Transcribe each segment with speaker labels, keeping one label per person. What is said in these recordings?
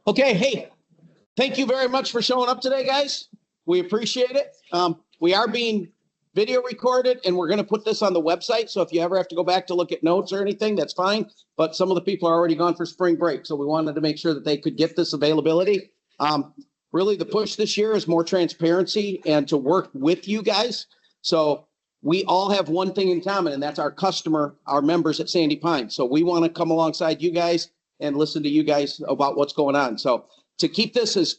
Speaker 1: Okay, hey, thank you very much for showing up today, guys. We appreciate it. We are being video recorded and we're going to put this on the website. So if you ever have to go back to look at notes or anything, that's fine. But some of the people are already gone for spring break. So we wanted to make sure that they could get this availability. Really, the push this year is more transparency and to work with you guys. So we all have one thing in common, and that's our customer, our members at Sandy Pines. So we want to come alongside you guys and listen to you guys about what's going on. So to keep this as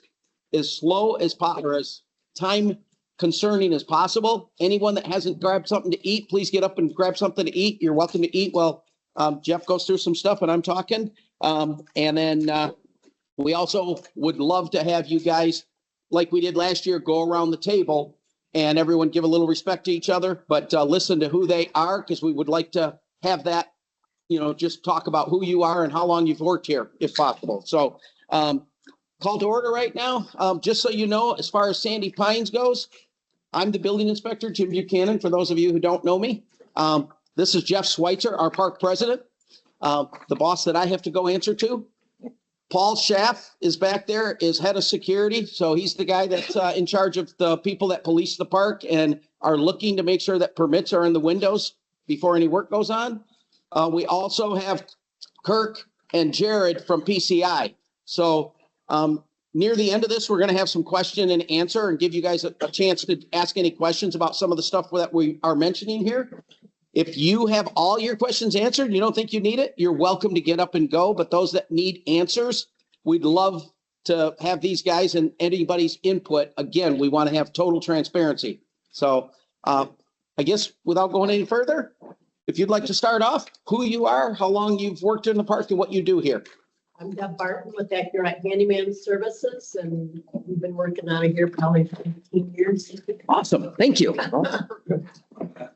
Speaker 1: slow as possible, or as time concerning as possible, anyone that hasn't grabbed something to eat, please get up and grab something to eat. You're welcome to eat while Jeff goes through some stuff and I'm talking. And then we also would love to have you guys, like we did last year, go around the table and everyone give a little respect to each other, but listen to who they are, because we would like to have that, you know, just talk about who you are and how long you've worked here, if possible. So call to order right now. Just so you know, as far as Sandy Pines goes, I'm the building inspector, Jim Buchanan, for those of you who don't know me. This is Jeff Sweitzer, our park president, the boss that I have to go answer to. Paul Schaff is back there, is head of security. So he's the guy that's in charge of the people that police the park and are looking to make sure that permits are in the windows before any work goes on. We also have Kirk and Jared from PCI. So near the end of this, we're going to have some question and answer and give you guys a chance to ask any questions about some of the stuff that we are mentioning here. If you have all your questions answered, you don't think you need it, you're welcome to get up and go. But those that need answers, we'd love to have these guys and anybody's input. Again, we want to have total transparency. So I guess without going any further, if you'd like to start off, who you are, how long you've worked in the park, and what you do here.
Speaker 2: I'm Deb Barton with Accurate Handyman Services, and we've been working out of here probably 15 years.
Speaker 1: Awesome. Thank you.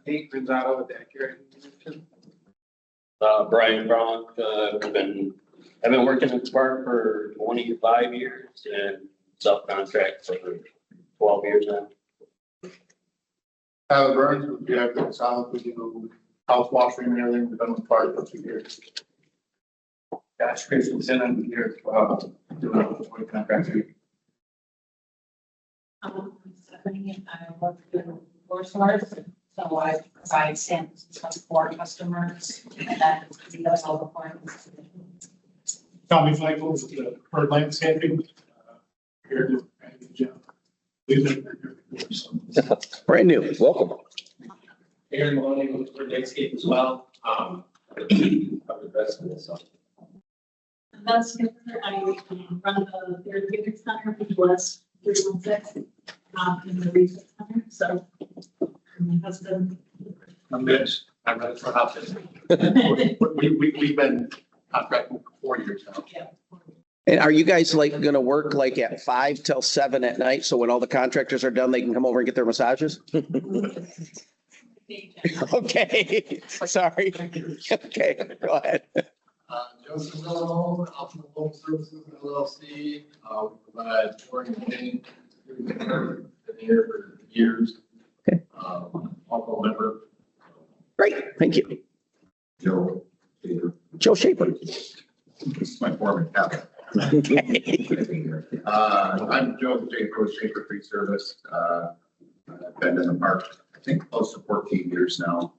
Speaker 3: Nate Gonzalo with Accurate.
Speaker 4: Brian Bronk, I've been working at Spark for 25 years and self-contract for 12 years now.
Speaker 3: Tyler Burns with the Accurate Solid, we do house washing and everything. We've been with Spark for 2 years. Josh Christensen, I'm here doing a contractor.
Speaker 5: Stephanie, I work in floor stores, so I provide samples for customers, and that does all the appointments.
Speaker 3: Tommy Michael with the Bird Landscaping. Here to manage the job. We've been here before, so.
Speaker 1: Brand new. Welcome.
Speaker 4: Aaron Maloney with Bird Landscape as well. Cover the rest of this.
Speaker 5: That's good. I run the therapeutic center, which was 316 in the research center. So my husband.
Speaker 3: I'm good. I'm ready for office. We've been contracting for 4 years now.
Speaker 5: Yeah.
Speaker 1: And are you guys like going to work like at 5 till 7 at night? So when all the contractors are done, they can come over and get their massages? Okay. Sorry. Okay. Go ahead.
Speaker 3: Joseph Home, Optional Home Services LLC. We provide touring and painting. Been here for years.
Speaker 1: Okay.
Speaker 3: Also member.
Speaker 1: Great. Thank you.
Speaker 3: Joe Shaper.
Speaker 1: Joe Shaper.
Speaker 3: This is my foreman, Kevin.
Speaker 1: Okay.
Speaker 3: I'm Joe Shaper with Shaper Tree Service. I've been in the park, I think, close to 14 years now.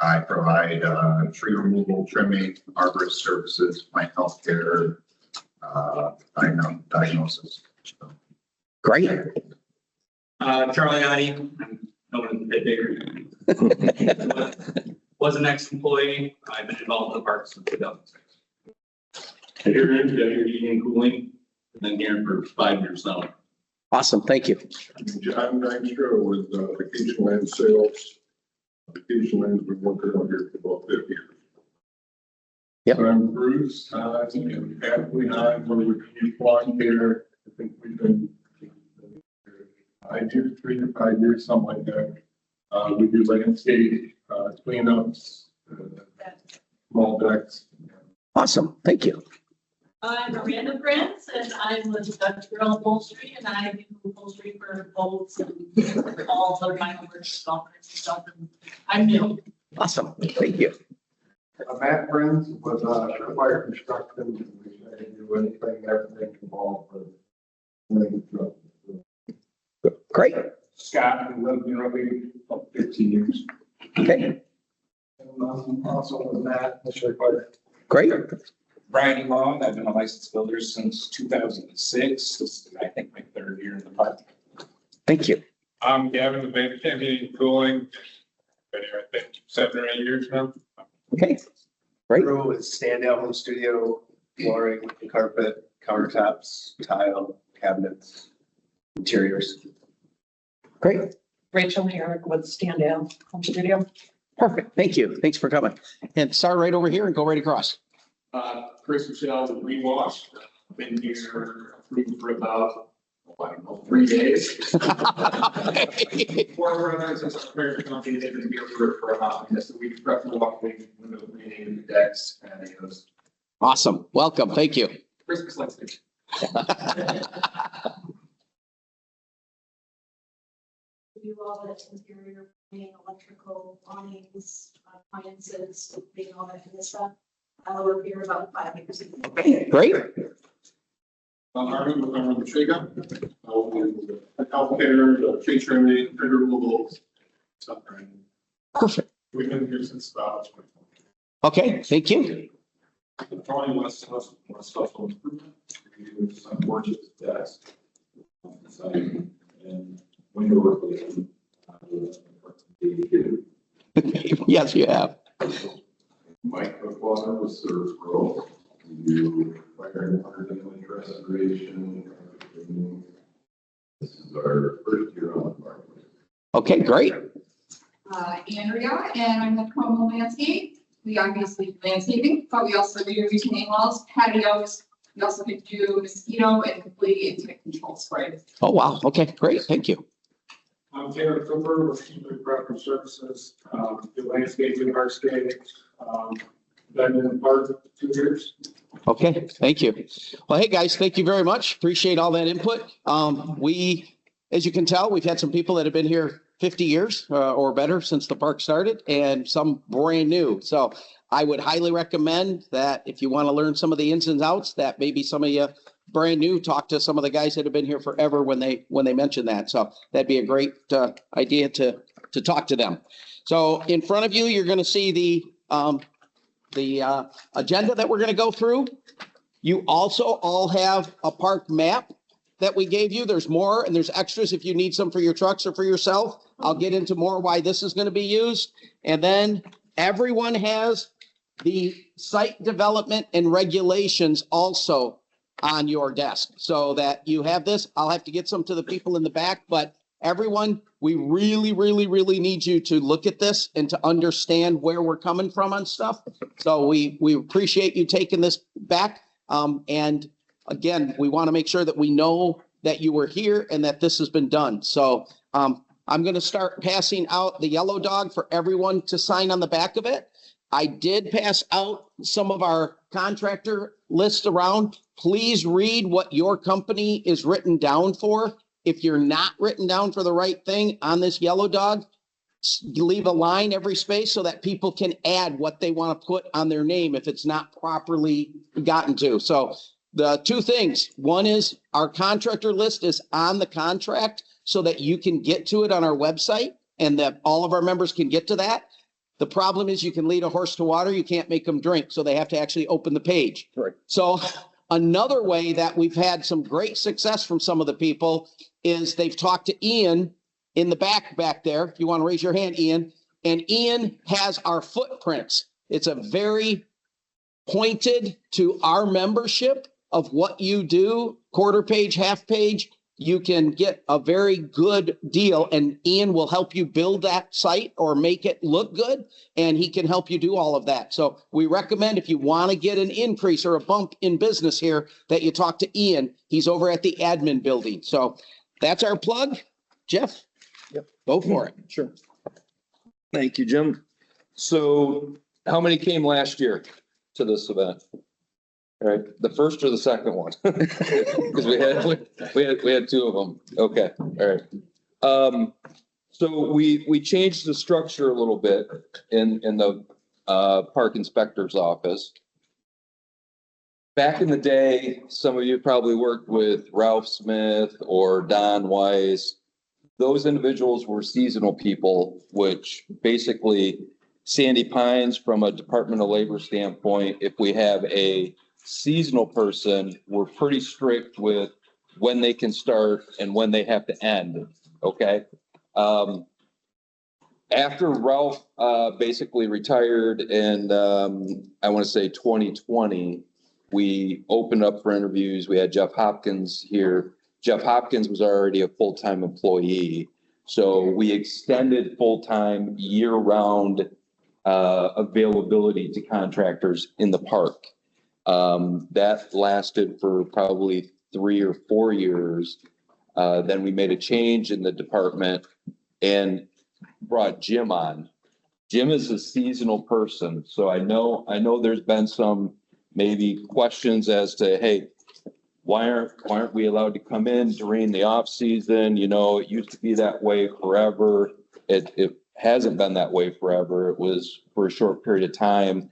Speaker 3: I provide tree removal, trimming, arborist services, plant health care, diagnosis. So.
Speaker 1: Great.
Speaker 4: Charlie Gotti, I'm known as the bigger. Was an ex-employee. I've been involved in the park since 2006. Here in heating and cooling, and then here for 5 years now.
Speaker 1: Awesome. Thank you.
Speaker 6: John Dykstra with Vacation Land Sales. Vacation Land's been working on here for about 50 years.
Speaker 1: Yep.
Speaker 6: I'm Bruce. I think I'm halfway high where we use lawn care. I think we've been 5 years, 3 to 5 years, something like that. We do landscape, cleanups, small decks.
Speaker 1: Awesome. Thank you.
Speaker 5: I'm Miranda Prince, and I'm with Industrial Upholstery, and I do upholstery for boats and all other kind of work, stuff and stuff. And I'm new.
Speaker 1: Awesome. Thank you.
Speaker 3: Matt Friends with Fire Construction.
Speaker 6: do anything, everything involved with.
Speaker 1: Great.
Speaker 6: Scott, who lived in Rugby for 15 years.
Speaker 1: Okay,
Speaker 6: And also with Matt, Mr. Carter.
Speaker 1: great.
Speaker 7: Brian Long, I've been a licensed builder since 2006. This is, I think, my third year in the park.
Speaker 1: Thank you.
Speaker 6: I'm Gavin, the main heating and cooling. Been here, I think, 7 or 8 years now.
Speaker 1: Okay, great.
Speaker 8: Row is standout home studio, flooring, carpet, countertops, tile, cabinets, interiors.
Speaker 1: Great.
Speaker 2: Rachel Herrick with Standout Home Studio.
Speaker 1: Perfect. Thank you. Thanks for coming. And start right over here and go right across.
Speaker 6: Chris Michelle with Rewash, been here approved for about, I don't know, 3 days. Four runners and some parent company, they've been here for a month, and so we prep the walkway, window cleaning, the decks, and it goes
Speaker 1: Awesome. Welcome. Thank you.
Speaker 6: Christmas lights.
Speaker 5: We do all the interior, plumbing, electrical, awnings, appliances, being all that kind of stuff. We're here about 5 years ago.
Speaker 1: Okay, great.
Speaker 6: Armin with the tree gun, the healthcare, the tree trimming, tree removal, stuff.
Speaker 1: Perfect.
Speaker 6: We've been here since about.
Speaker 1: Okay, thank you.
Speaker 6: Probably less special improvement. We do some gorgeous desks. And window replacement.
Speaker 1: Yes, you have.
Speaker 9: Microwater with service roll. We do fire and water damage restoration. This is our first year on the market.
Speaker 1: Okay, great.
Speaker 10: Andrea, and I'm with Como Landscape. We obviously do landscaping, but we also do retaining walls, patios. We also could do mosquito and complete insect control spray.
Speaker 1: Oh, wow. Okay, great. Thank you.
Speaker 6: I'm Taylor Cooper with Keeper Property Services, do landscaping, hardscape, been in the park 2 years.
Speaker 1: Okay, thank you. Well, hey, guys, thank you very much. Appreciate all that input. As you can tell, we've had some people that have been here 50 years or better since the park started, and some brand new. So I would highly recommend that if you want to learn some of the ins and outs, that maybe some of you brand new, talk to some of the guys that have been here forever when they mention that. So that'd be a great idea to talk to them. So in front of you, you're going to see the agenda that we're going to go through. You also all have a park map that we gave you. There's more and there's extras if you need some for your trucks or for yourself. I'll get into more why this is going to be used. And then everyone has the site development and regulations also on your desk so that you have this. I'll have to get some to the people in the back, but everyone, we really, really, really need you to look at this and to understand where we're coming from on stuff. So we appreciate you taking this back. And again, we want to make sure that we know that you were here and that this has been done. So I'm going to start passing out the yellow dog for everyone to sign on the back of it. I did pass out some of our contractor lists around. Please read what your company is written down for. If you're not written down for the right thing on this yellow dog, leave a line every space so that people can add what they want to put on their name if it's not properly gotten to. So the two things, one is our contractor list is on the contract so that you can get to it on our website and that all of our members can get to that. The problem is you can lead a horse to water, you can't make them drink, so they have to actually open the page. Right. So another way that we've had some great success from some of the people is they've talked to Ian in the back there. If you want to raise your hand, Ian. And Ian has our footprints. It's a very pointed to our membership of what you do, quarter page, half page. You can get a very good deal and Ian will help you build that site or make it look good. And he can help you do all of that. So we recommend if you want to get an increase or a bump in business here that you talk to Ian. He's over at the admin building. So that's our plug. Jeff,
Speaker 11: yep,
Speaker 1: go for it.
Speaker 11: Sure. Thank you, Jim. So how many came last year to this event? All right, the first or the second one? Because we had two of them. Okay, all right. So we changed the structure a little bit in the park inspector's office. back in the day, some of you probably worked with Ralph Smith or Don Weiss. Those individuals were seasonal people, which basically Sandy Pines, from a Department of Labor standpoint, if we have a seasonal person, we're pretty strict with when they can start and when they have to end, okay? After Ralph basically retired in, I want to say 2020, we opened up for interviews. We had Jeff Hopkins here. Jeff Hopkins was already a full-time employee. So we extended full-time year-round availability to contractors in the park. That lasted for probably 3 or 4 years. Then we made a change in the department and brought Jim on. Jim is a seasonal person, so I know there's been some maybe questions as to, hey, why aren't we allowed to come in during the off season? You know, it used to be that way forever. It hasn't been that way forever. It was for a short period of time.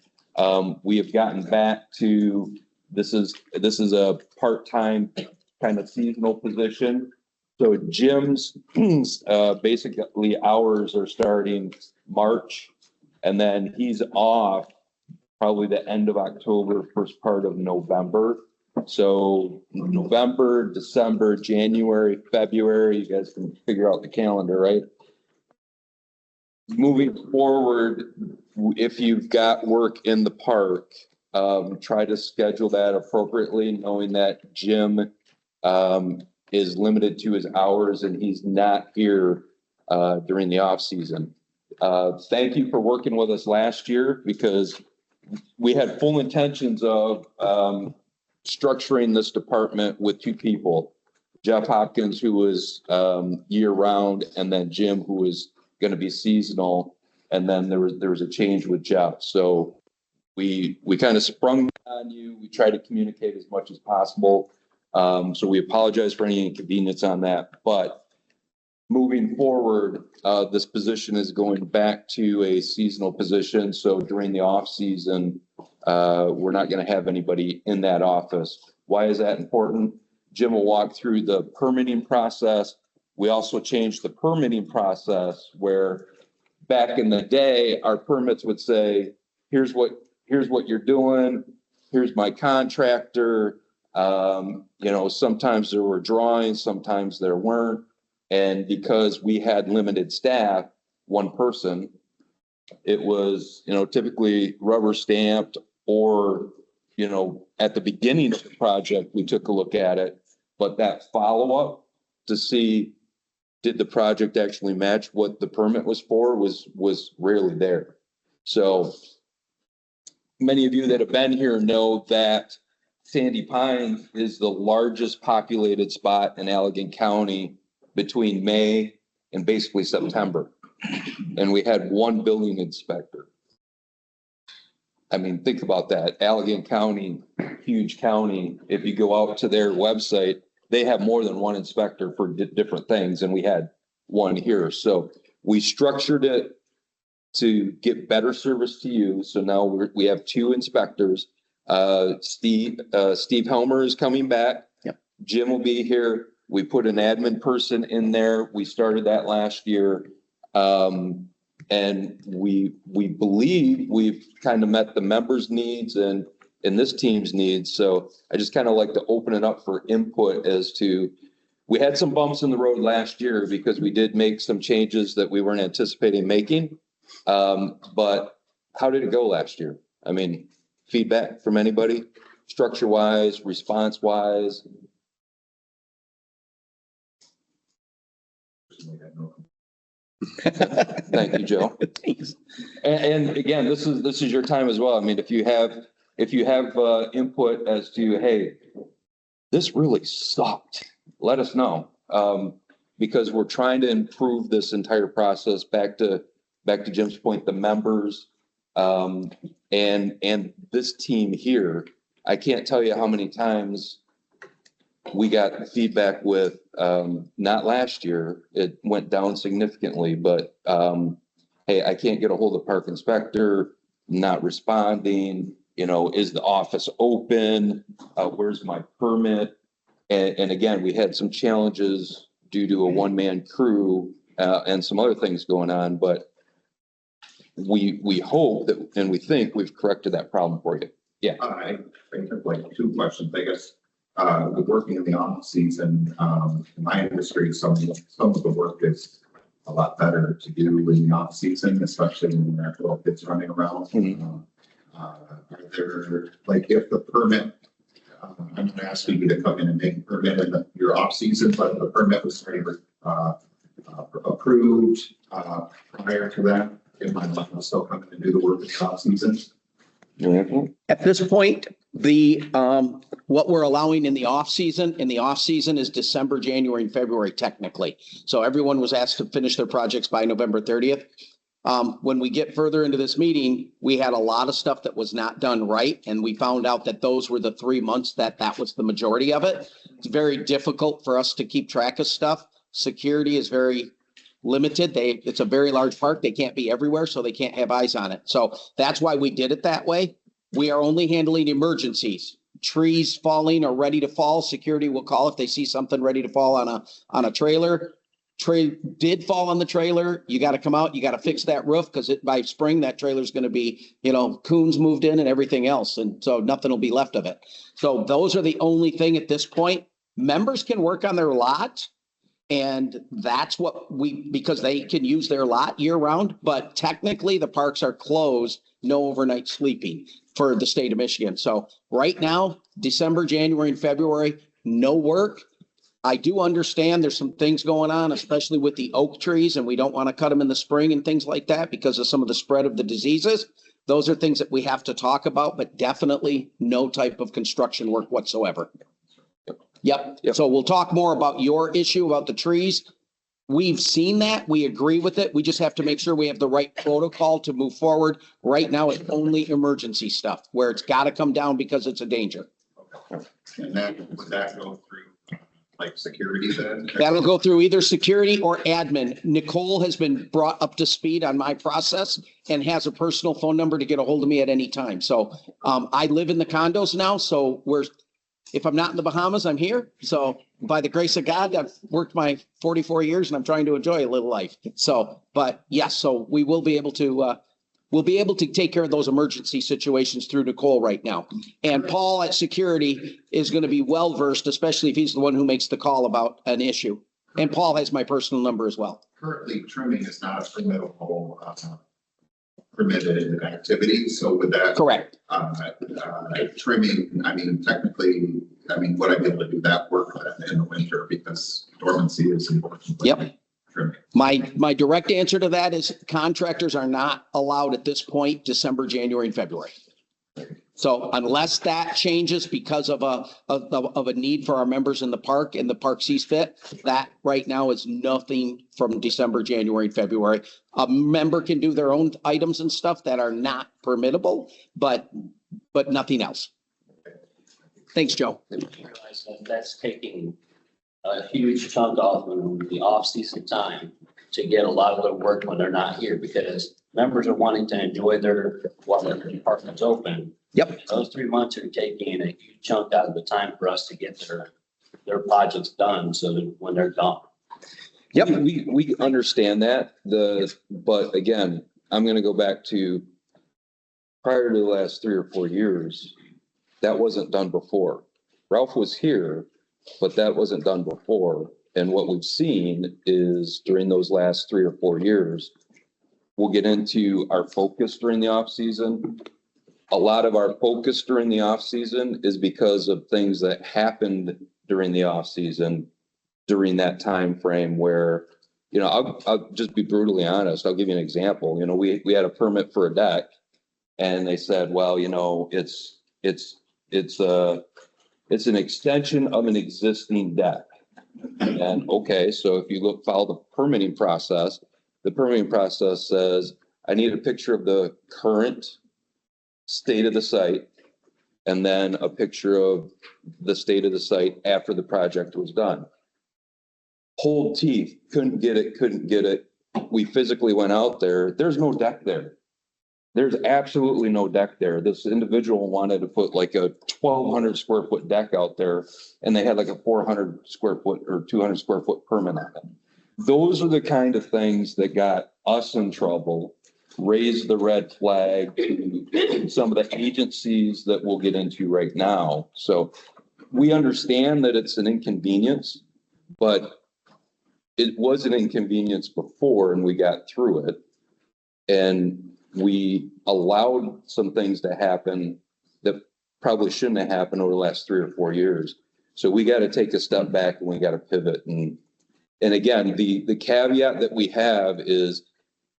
Speaker 11: We have gotten back to this is a part-time kind of seasonal position. So Jim's basically hours are starting March, and then he's off probably the end of October, first part of November. So November, December, January, February, you guys can figure out the calendar, right? Moving forward, if you've got work in the park, try to schedule that appropriately, knowing that Jim is limited to his hours and he's not here during the off season. Thank you for working with us last year, because we had full intentions of structuring this department with 2 people, Jeff Hopkins, who was year round, and then Jim, who was going to be seasonal. And then there was a change with Jeff. So we kind of sprung on you. We tried to communicate as much as possible. So we apologize for any inconvenience on that, but moving forward, this position is going back to a seasonal position. So during the off season, we're not going to have anybody in that office. Why is that important? Jim will walk through the permitting process. We also changed the permitting process where back in the day, our permits would say, here's what you're doing. Here's my contractor. You know, sometimes there were drawings, sometimes there weren't. And because we had limited staff, 1 person, it was, you know, typically rubber stamped, or, you know, at the beginning of the project, we took a look at it, but that follow-up to see, did the project actually match what the permit was for, was rarely there. So many of you that have been here know that Sandy Pines is the largest populated spot in Allegan County between May and basically September. And we had 1 building inspector. I mean, think about that. Allegan County, huge county. If you go out to their website, they have more than 1 inspector for different things. And we had 1 here. So we structured it to get better service to you. So now we have 2 inspectors. Steve Helmer is coming back.
Speaker 1: Yep.
Speaker 11: Jim will be here. We put an admin person in there. We started that last year. And we believe we've kind of met the members' needs and this team's needs. So I just kind of like to open it up for input as to, we had some bumps in the road last year because we did make some changes that we weren't anticipating making. But how did it go last year? I mean, feedback from anybody, structure wise, response wise? Thank you, Joe.
Speaker 1: Thanks.
Speaker 11: And again, this is your time as well. I mean, if you have input as to, hey, this really sucked, let us know. Because we're trying to improve this entire process. Back to Jim's point, the members, and this team here, I can't tell you how many times we got feedback with, not last year, it went down significantly, but, hey, I can't get a hold of park inspector, not responding. you know, is the office open? Where's my permit? And again, we had some challenges due to a one-man crew, and some other things going on, but we hope that, and we think we've corrected that problem for you. Yeah.
Speaker 3: I think of like two questions, I guess. With working in the off season, in my industry, some of the work is a lot better to do in the off season, especially when there are little kids running around. Are there, like, if the permit, I'm not asking you to come in and make a permit in your off season, but the permit was already approved prior to that, if I'm still coming to do the work in the off season.
Speaker 1: At this point, the, what we're allowing in the off season is December, January, and February technically. So everyone was asked to finish their projects by November 30th. When we get further into this meeting, we had a lot of stuff that was not done right. And we found out that those were the 3 months that was the majority of it. It's very difficult for us to keep track of stuff. Security is very limited. It's a very large park. They can't be everywhere, so they can't have eyes on it. So that's why we did it that way. We are only handling emergencies. Trees falling or ready to fall, security will call if they see something ready to fall on a trailer. Tree did fall on the trailer. You got to come out, you got to fix that roof, because by spring that trailer is going to be, you know, coons moved in and everything else. And so nothing will be left of it. So those are the only thing at this point. Members can work on their lot. And that's what because they can use their lot year round, but technically the parks are closed, no overnight sleeping for the state of Michigan. So right now, December, January, and February, no work. I do understand there's some things going on, especially with the oak trees, and we don't want to cut them in the spring and things like that because of some of the spread of the diseases. Those are things that we have to talk about, but definitely no type of construction work whatsoever. Yep. So we'll talk more about your issue about the trees. We've seen that. We agree with it. We just have to make sure we have the right protocol to move forward. Right now, it's only emergency stuff where it's got to come down because it's a danger.
Speaker 3: And then would that go through like security then?
Speaker 1: That'll go through either security or admin. Nicole has been brought up to speed on my process and has a personal phone number to get a hold of me at any time. So I live in the condos now, so if I'm not in the Bahamas, I'm here. So by the grace of God, I've worked my 44 years and I'm trying to enjoy a little life. So, but yes, so we will be able to, take care of those emergency situations through Nicole right now. And Paul at security is going to be well-versed, especially if he's the one who makes the call about an issue. And Paul has my personal number as well.
Speaker 3: Currently, trimming is not a permitted activity, so with that.
Speaker 1: Correct.
Speaker 3: Trimming, I mean, technically, would I be able to do that work in the winter because dormancy is important?
Speaker 1: Yep.
Speaker 3: Trimming.
Speaker 1: My direct answer to that is contractors are not allowed at this point, December, January, and February. So unless that changes because of a need for our members in the park and the park sees fit, that right now is nothing from December, January, and February. A member can do their own items and stuff that are not permittable, but nothing else. Thanks, Joe.
Speaker 12: I realize that that's taking a huge chunk off of the off-season time to get a lot of their work when they're not here, because members are wanting to enjoy while their department's open.
Speaker 1: Yep.
Speaker 12: Those 3 months are taking a huge chunk out of the time for us to get their projects done, so that when they're gone.
Speaker 11: Yep, we understand that. But again, I'm gonna go back to prior to the last 3 or 4 years, that wasn't done before. Ralph was here, but that wasn't done before. And what we've seen is during those last 3 or 4 years, we'll get into our focus during the off season. A lot of our focus during the off season is because of things that happened during the off season, during that time frame where, you know, I'll just be brutally honest. I'll give you an example. You know, we had a permit for a deck, and they said, well, you know, it's an extension of an existing deck. And okay, so if you follow the permitting process says, I need a picture of the current state of the site, and then a picture of the state of the site after the project was done. Pulled teeth, couldn't get it. We physically went out there. There's no deck there. There's absolutely no deck there. This individual wanted to put like a 1,200 square foot deck out there, and they had like a 400 square foot or 200 square foot permit on it. Those are the kind of things that got us in trouble, raised the red flag to some of the agencies that we'll get into right now. So we understand that it's an inconvenience, but it was an inconvenience before and we got through it. And we allowed some things to happen that probably shouldn't have happened over the last 3 or 4 years. So we got to take a step back and we got to pivot. And again, the caveat that we have is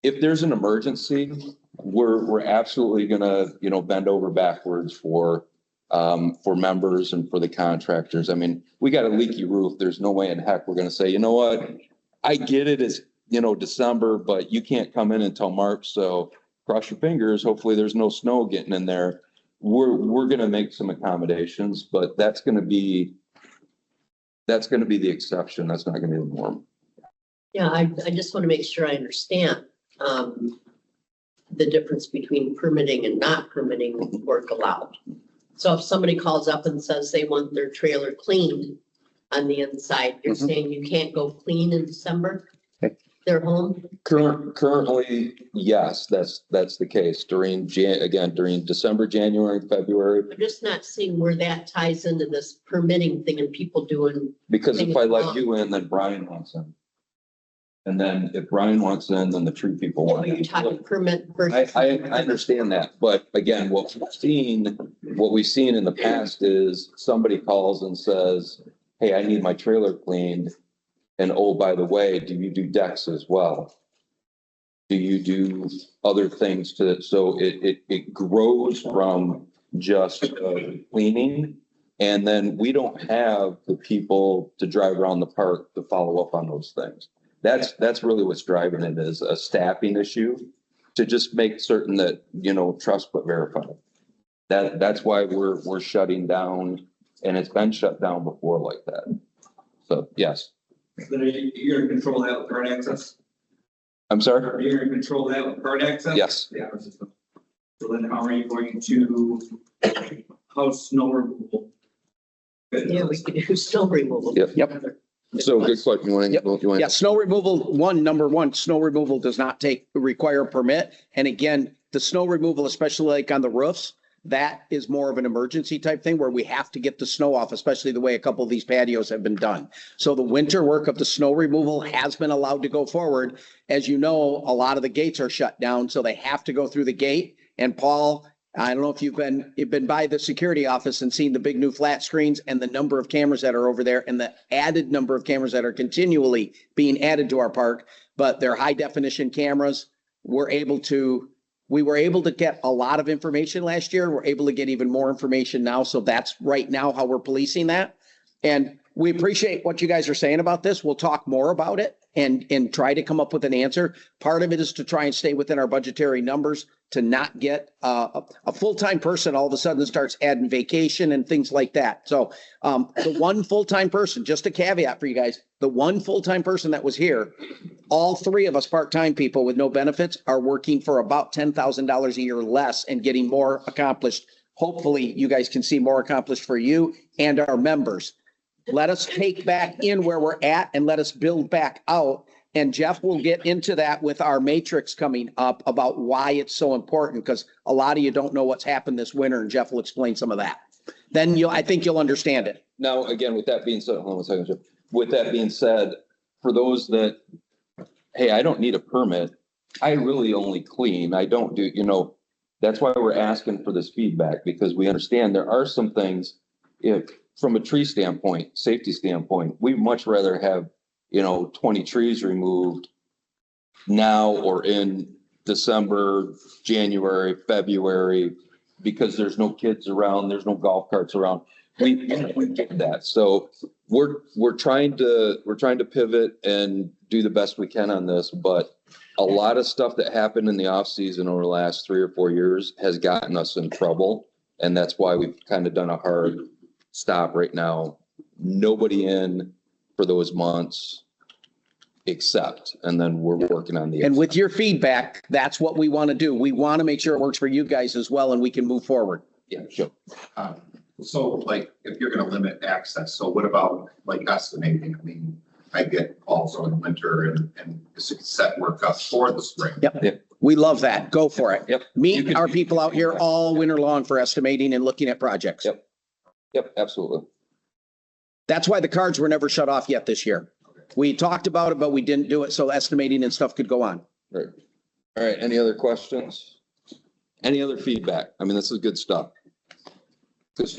Speaker 11: if there's an emergency, we're absolutely gonna, bend over backwards for members and for the contractors. I mean, we got a leaky roof. There's no way in heck we're gonna say, you know what? I get it. It's, December, but you can't come in until March. So cross your fingers. Hopefully there's no snow getting in there. We're gonna make some accommodations, but that's gonna be the exception. That's not gonna be the norm.
Speaker 2: Yeah, I just want to make sure I understand the difference between permitting and not permitting work allowed. So if somebody calls up and says they want their trailer cleaned on the inside, you're saying you can't go clean in December? Their home?
Speaker 11: Currently, yes, that's the case during December, January, February.
Speaker 2: I'm just not seeing where that ties into this permitting thing and people doing.
Speaker 11: Because if I let you in, then Brian wants in. And then if Brian wants in, then the tree people want in.
Speaker 2: You're talking permit versus.
Speaker 11: I understand that, but again, what we've seen in the past is somebody calls and says, hey, I need my trailer cleaned. And oh, by the way, do you do decks as well? Do you do other things to it? So it grows from just cleaning. And then we don't have the people to drive around the park to follow up on those things. That's really what's driving it, is a staffing issue to just make certain that, trust but verify. That's why we're shutting down, and it's been shut down before like that. So, yes.
Speaker 4: Then you're gonna control that with card access?
Speaker 11: I'm sorry?
Speaker 4: Are you gonna control that with card access?
Speaker 11: Yes.
Speaker 4: Yeah. So then how are you going to house snow removal?
Speaker 2: Yeah, we could do snow removal.
Speaker 11: Yep. So good question. You want
Speaker 1: Yeah, snow removal, number one, snow removal does not require a permit. And again, the snow removal, especially like on the roofs, that is more of an emergency type thing where we have to get the snow off, especially the way a couple of these patios have been done. So the winter work of the snow removal has been allowed to go forward. As you know, a lot of the gates are shut down, so they have to go through the gate. And Paul, I don't know if you've been by the security office and seen the big new flat screens and the number of cameras that are over there and the added number of cameras that are continually being added to our park, but they're high definition cameras. We were able to get a lot of information last year. We're able to get even more information now. So that's right now how we're policing that. And we appreciate what you guys are saying about this. We'll talk more about it and try to come up with an answer. Part of it is to try and stay within our budgetary numbers, to not get a full-time person all of a sudden starts adding vacation and things like that. So the one full-time person, just a caveat for you guys, the one full-time person that was here, all three of us part-time people with no benefits are working for about $10,000 a year less and getting more accomplished. Hopefully you guys can see more accomplished for you and our members. Let us take back in where we're at and let us build back out. And Jeff will get into that with our matrix coming up about why it's so important, because a lot of you don't know what's happened this winter, and Jeff will explain some of that. Then I think you'll understand it.
Speaker 11: Now, again, with that being said, hold on a second, Jeff. With that being said, for those that, hey, I don't need a permit, I really only clean. I don't do, that's why we're asking for this feedback, because we understand there are some things, if from a tree standpoint, safety standpoint, we'd much rather have 20 trees removed now or in December, January, February, because there's no kids around, there's no golf carts around. We get that. So we're trying to pivot and do the best we can on this, but a lot of stuff that happened in the off season over the last 3 or 4 years has gotten us in trouble. And that's why we've kind of done a hard stop right now. Nobody in for those months. accept, and then we're working on the.
Speaker 1: And with your feedback, that's what we want to do. We want to make sure it works for you guys as well and we can move forward.
Speaker 11: Yeah, sure.
Speaker 3: So like, if you're gonna limit access, so what about like estimating? I mean, I get also in winter and set work up for the spring.
Speaker 1: Yep. We love that. Go for it.
Speaker 11: Yep.
Speaker 1: Meet our people out here all winter long for estimating and looking at projects.
Speaker 11: Yep. Yep, absolutely.
Speaker 1: That's why the cards were never shut off yet this year. We talked about it, but we didn't do it. So estimating and stuff could go on.
Speaker 11: Right. All right. Any other questions? Any other feedback? I mean, this is good stuff. Because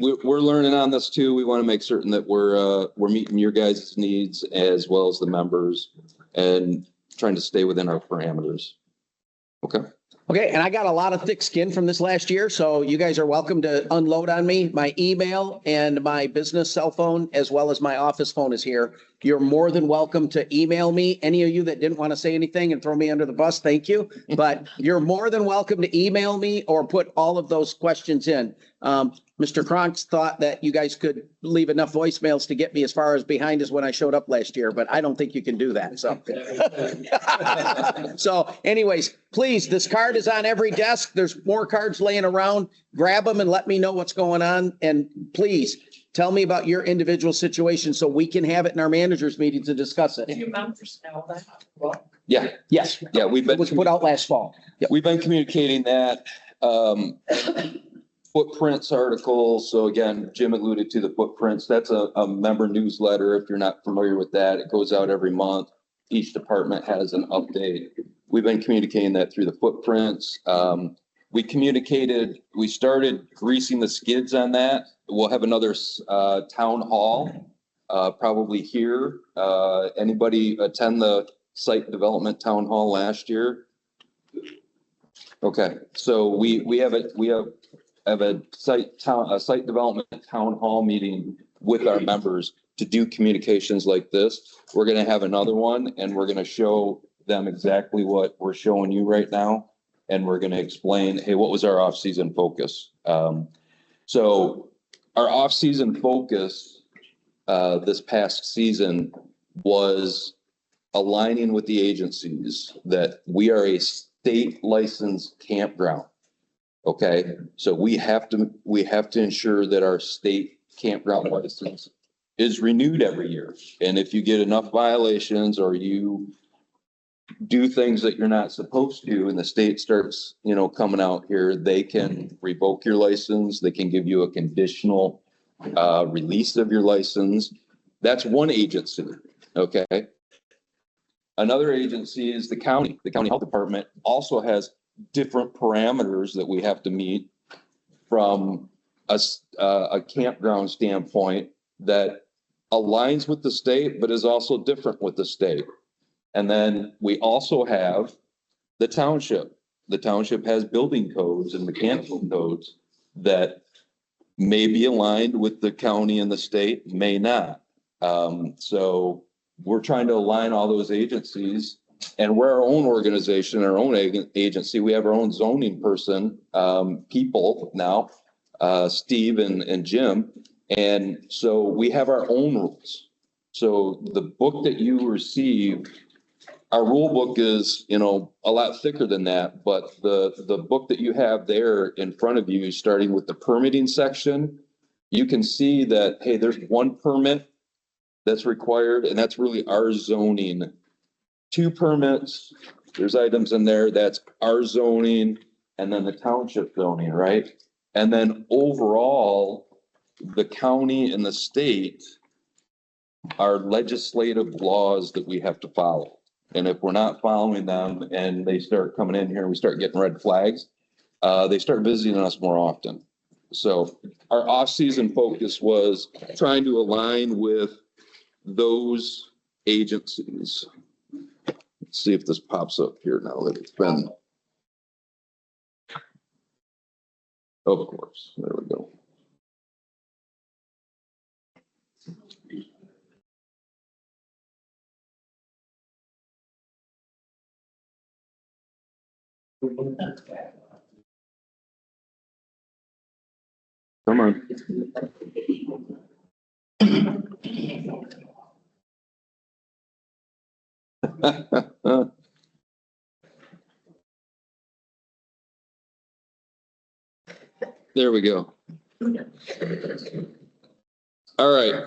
Speaker 11: we're learning on this too. We want to make certain that we're meeting your guys' needs as well as the members and trying to stay within our parameters. Okay.
Speaker 1: Okay, and I got a lot of thick skin from this last year, so you guys are welcome to unload on me. My email and my business cell phone, as well as my office phone is here. You're more than welcome to email me. Any of you that didn't want to say anything and throw me under the bus, thank you. But you're more than welcome to email me or put all of those questions in. Mr. Kronks thought that you guys could leave enough voicemails to get me as far as behind as when I showed up last year, but I don't think you can do that, so. So anyways, please, this card is on every desk. There's more cards laying around. Grab them and let me know what's going on. And please tell me about your individual situation so we can have it in our managers meeting to discuss it.
Speaker 2: You members know that? Well,
Speaker 11: Yeah.
Speaker 1: Yes,
Speaker 11: Yeah.
Speaker 1: it was put out last fall. Yep.
Speaker 11: We've been communicating that. Footprints article. So again, Jim alluded to the footprints. That's a member newsletter. If you're not familiar with that, it goes out every month. Each department has an update. We've been communicating that through the footprints. We started greasing the skids on that. We'll have another town hall, probably here. Anybody attend the site development town hall last year? Okay, so we have a site development town hall meeting with our members to do communications like this. We're gonna have another one and we're gonna show them exactly what we're showing you right now. And we're gonna explain, hey, what was our off-season focus? So our off-season focus this past season was aligning with the agencies that we are a state licensed campground. Okay, so we have to ensure that our state campground license is renewed every year. And if you get enough violations or you do things that you're not supposed to and the state starts, coming out here, they can revoke your license. They can give you a conditional release of your license. That's one agency. Okay. Another agency is the county. The county health department also has different parameters that we have to meet from a campground standpoint that aligns with the state, but is also different with the state. And then we also have the township. The township has building codes and mechanical codes that may be aligned with the county and the state, may not. So we're trying to align all those agencies. And we're our own organization, our own agency. We have our own zoning person, people now, Steve and Jim. And so we have our own rules. So the book that you receive, our rule book is, a lot thicker than that. But the book that you have there in front of you, starting with the permitting section, you can see that, hey, there's one permit that's required, and that's really our zoning. 2 permits, there's items in there, that's our zoning, and then the township zoning, right? And then overall, the county and the state are legislative laws that we have to follow. And if we're not following them and they start coming in here and we start getting red flags, they start visiting us more often. So our off-season focus was trying to align with those agencies. Let's see if this pops up here now that it's been. Of course, there we go. Come on. There we go. All right.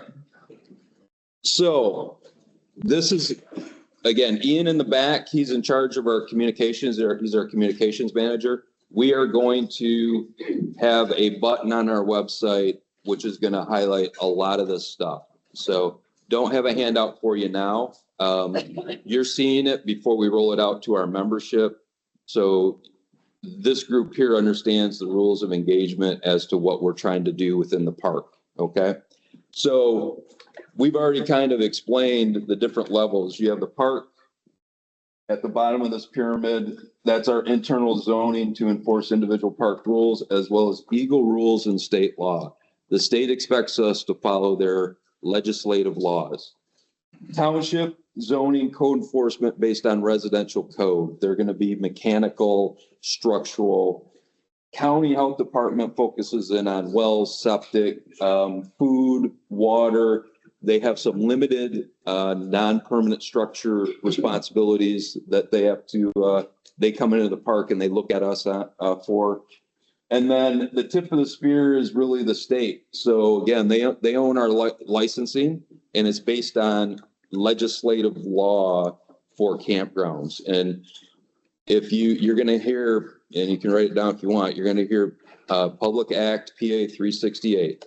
Speaker 11: So this is, again, Ian in the back, he's in charge of our communications. He's our communications manager. We are going to have a button on our website, which is going to highlight a lot of this stuff. So don't have a handout for you now. You're seeing it before we roll it out to our membership. So this group here understands the rules of engagement as to what we're trying to do within the park. Okay. So we've already kind of explained the different levels. You have the park at the bottom of this pyramid. That's our internal zoning to enforce individual park rules, as well as Eagle rules and state law. The state expects us to follow their legislative laws. Township zoning code enforcement based on residential code. They're going to be mechanical, structural. County Health Department focuses in on wells, septic, food, water. They have some limited non-permanent structure responsibilities that they have to, they come into the park and they look at us for. And then the tip of the spear is really the state. So again, they own our licensing, and it's based on legislative law for campgrounds. And if you're going to hear, and you can write it down if you want, you're going to hear Public Act PA 368.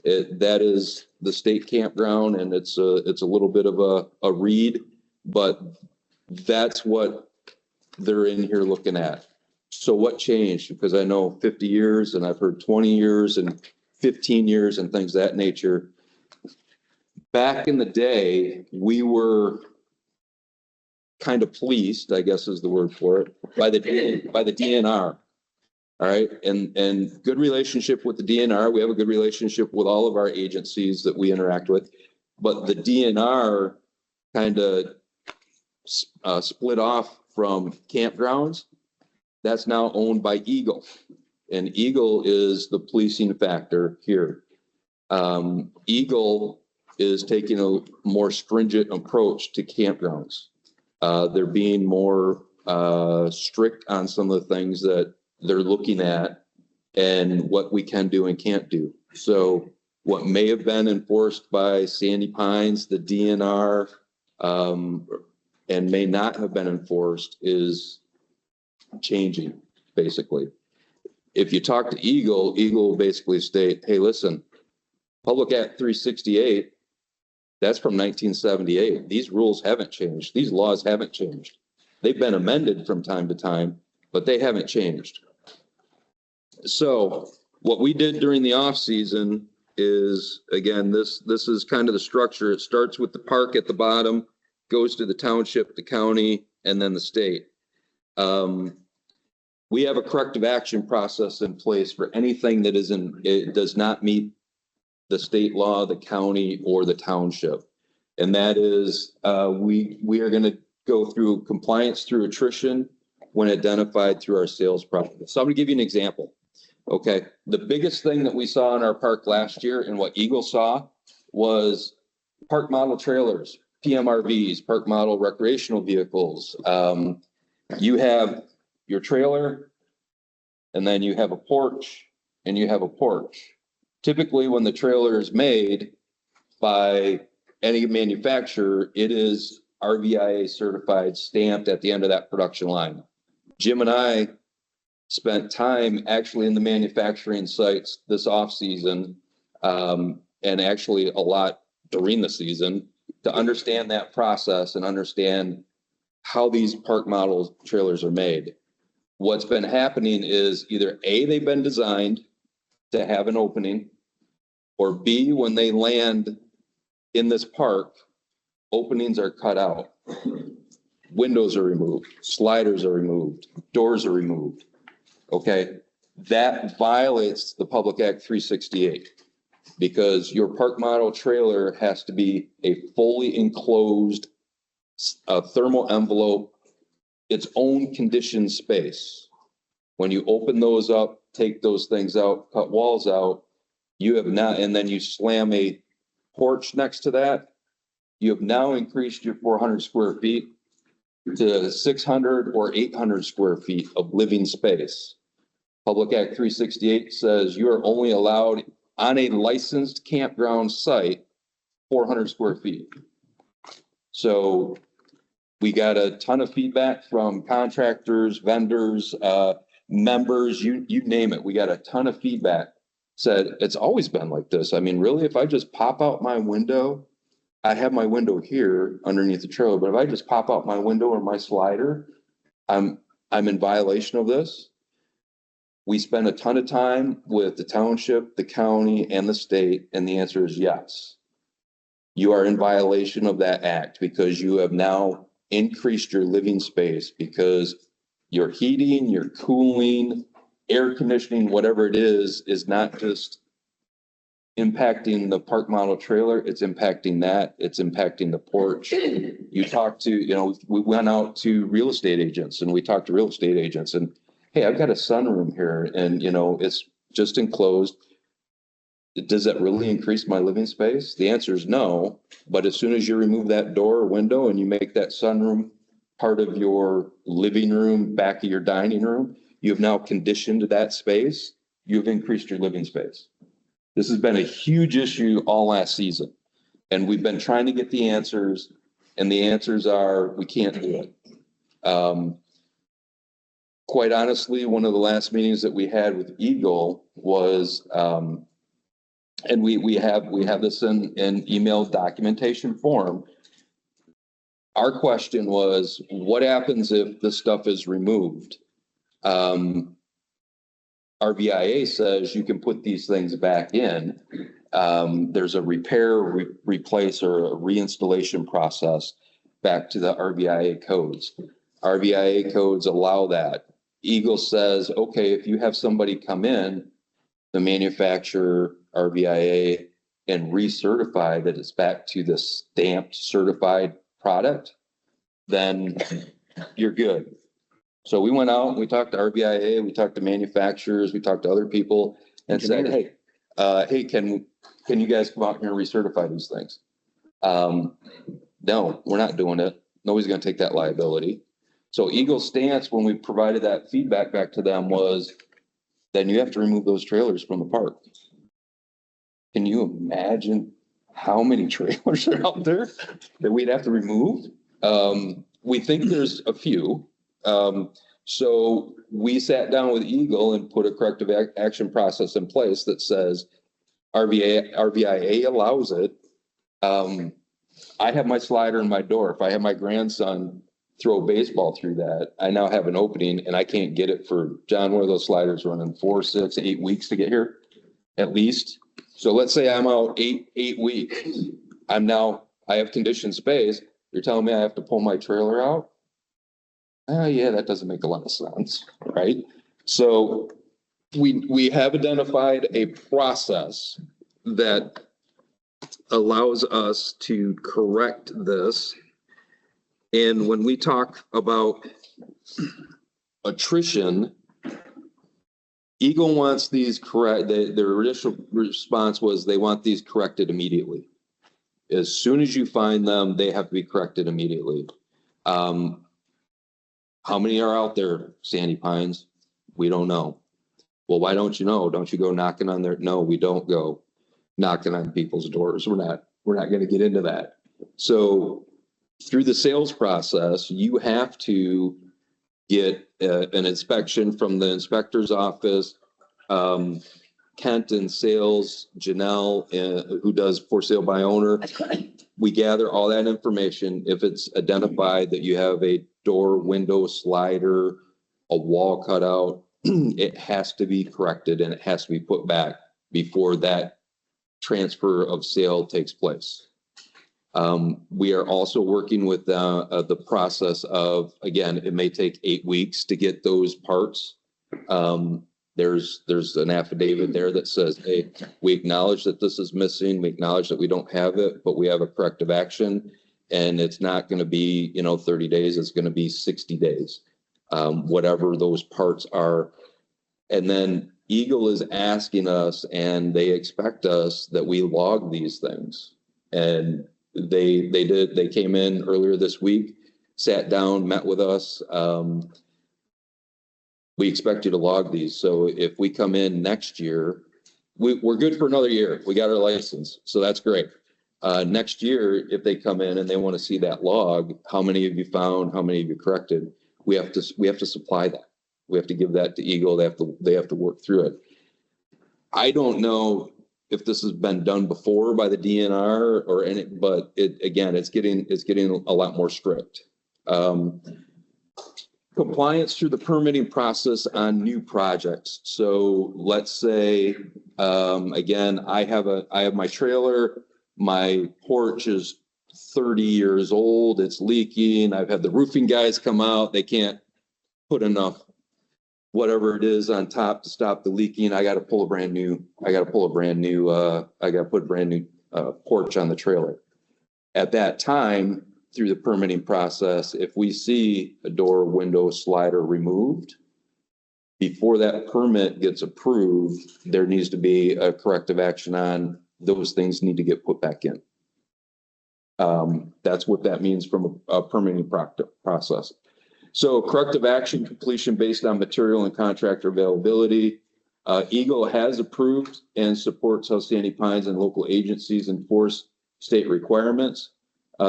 Speaker 11: That is the state campground, and it's a little bit of a read, but that's what they're in here looking at. So what changed? Because I know 50 years and I've heard 20 years and 15 years and things of that nature. Back in the day, we were kind of policed, I guess is the word for it, by the DNR. All right. And good relationship with the DNR. We have a good relationship with all of our agencies that we interact with, but the DNR kind of split off from campgrounds. That's now owned by Eagle, and Eagle is the policing factor here. Eagle is taking a more stringent approach to campgrounds. They're being more strict on some of the things that they're looking at and what we can do and can't do. So what may have been enforced by Sandy Pines, the DNR, and may not have been enforced is changing, basically. If you talk to Eagle will basically state, hey, listen, Public Act 368, that's from 1978. These rules haven't changed. These laws haven't changed. They've been amended from time to time, but they haven't changed. So what we did during the off season is, again, this is kind of the structure. It starts with the park at the bottom, goes to the township, the county, and then the state. We have a corrective action process in place for anything that it does not meet the state law, the county, or the township. And that is, we are going to go through compliance through attrition when identified through our sales process. So I'm going to give you an example. Okay. The biggest thing that we saw in our park last year and what Eagle saw was park model trailers, PMRVs, park model recreational vehicles. You have your trailer, and then you have a porch, and you have a porch. Typically, when the trailer is made by any manufacturer, it is RVIA certified, stamped at the end of that production line. Jim and I spent time actually in the manufacturing sites this off season, and actually a lot during the season, to understand that process and understand how these park model trailers are made. What's been happening is either A, they've been designed to have an opening, or B, when they land in this park, openings are cut out. Windows are removed, sliders are removed, doors are removed. Okay, that violates the Public Act 368 because your park model trailer has to be a fully enclosed thermal envelope, its own conditioned space. When you open those up, take those things out, cut walls out, you have not, and then you slam a porch next to that, you have now increased your 400 square feet to 600 or 800 square feet of living space. Public Act 368 says you are only allowed on a licensed campground site 400 square feet. So we got a ton of feedback from contractors, vendors, members, you name it. We got a ton of feedback. Said it's always been like this. I mean, really, if I just pop out my window, I have my window here underneath the trailer, but if I just pop out my window or my slider, I'm in violation of this. We spend a ton of time with the township, the county, and the state, and the answer is yes. You are in violation of that act because you have now increased your living space because your heating, your cooling, air conditioning, whatever it is not just impacting the park model trailer, it's impacting that, it's impacting the porch. You talk to, we went out to real estate agents and we talked to real estate agents and, hey, I've got a sunroom here and, it's just enclosed. Does that really increase my living space? The answer is no, but as soon as you remove that door or window and you make that sunroom part of your living room, back of your dining room, you have now conditioned that space, you've increased your living space. This has been a huge issue all last season. And we've been trying to get the answers, and the answers are, we can't do it. Quite honestly, one of the last meetings that we had with Eagle was, and we have this in email documentation form. Our question was, what happens if the stuff is removed? RVIA says you can put these things back in. There's a repair, replace, or a reinstallation process back to the RVIA codes. RVIA codes allow that. Eagle says, okay, if you have somebody come in, the manufacturer, RVIA, and recertify that it's back to the stamped certified product, then you're good. So we went out and we talked to RVIA, we talked to manufacturers, we talked to other people and said, hey, can you guys come out here and recertify these things? No, we're not doing it. Nobody's going to take that liability. So Eagle's stance when we provided that feedback back to them was, then you have to remove those trailers from the park. Can you imagine how many trailers are out there that we'd have to remove? We think there's a few. So we sat down with Eagle and put a corrective action process in place that says RVIA allows it. I have my slider in my door. If I have my grandson throw a baseball through that, I now have an opening and I can't get it for, John, one of those sliders running 4, 6, 8 weeks to get here at least. So let's say I'm out eight weeks. I have conditioned space. You're telling me I have to pull my trailer out? Oh yeah, that doesn't make a lot of sense, right? So we have identified a process that allows us to correct this. And when we talk about attrition, Eagle wants these correct, their initial response was they want these corrected immediately. As soon as you find them, they have to be corrected immediately. How many are out there, Sandy Pines? We don't know. Well, why don't you know? Don't you go knocking on their, no, we don't go knocking on people's doors. We're not going to get into that. So through the sales process, you have to get an inspection from the inspector's office. Kent in sales, Janelle, who does for sale by owner. We gather all that information. If it's identified that you have a door, window, slider, a wall cutout, it has to be corrected and it has to be put back before that transfer of sale takes place. We are also working with the process of, again, it may take 8 weeks to get those parts. There's an affidavit there that says, hey, we acknowledge that this is missing. We acknowledge that we don't have it, but we have a corrective action. And it's not going to be, 30 days. It's going to be 60 days, whatever those parts are. And then Eagle is asking us, and they expect us that we log these things. And they came in earlier this week. sat down, met with us. We expect you to log these. So if we come in next year, we're good for another year. We got our license, so that's great. Next year, if they come in and they want to see that log, how many have you found? How many have you corrected? We have to supply that. We have to give that to Eagle. They have to work through it. I don't know if this has been done before by the DNR or any, but it's getting a lot more strict. Compliance through the permitting process on new projects. So let's say, again, I have my trailer, my porch is 30 years old, it's leaking. I've had the roofing guys come out, they can't put enough whatever it is on top to stop the leaking. I got to put a brand new porch on the trailer. At that time, through the permitting process, if we see a door, window, slider removed, before that permit gets approved, there needs to be a corrective action on those things need to get put back in. That's what that means from a permitting process. So corrective action completion based on material and contractor availability. Eagle has approved and supports how Sandy Pines and local agencies enforce state requirements.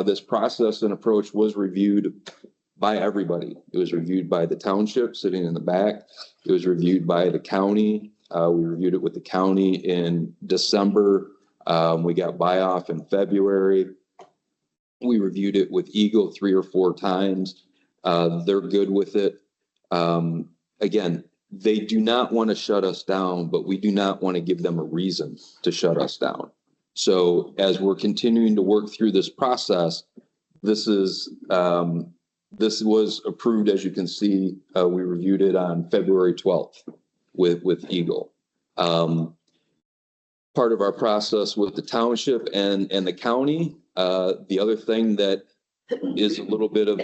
Speaker 11: This process and approach was reviewed by everybody. It was reviewed by the township sitting in the back. It was reviewed by the county. We reviewed it with the county in December. We got buy-off in February. We reviewed it with Eagle 3 or 4 times. They're good with it. Again, they do not want to shut us down, but we do not want to give them a reason to shut us down. So as we're continuing to work through this process, this was approved, as you can see, we reviewed it on February 12th with Eagle. Part of our process with the township and the county, the other thing that is a little bit of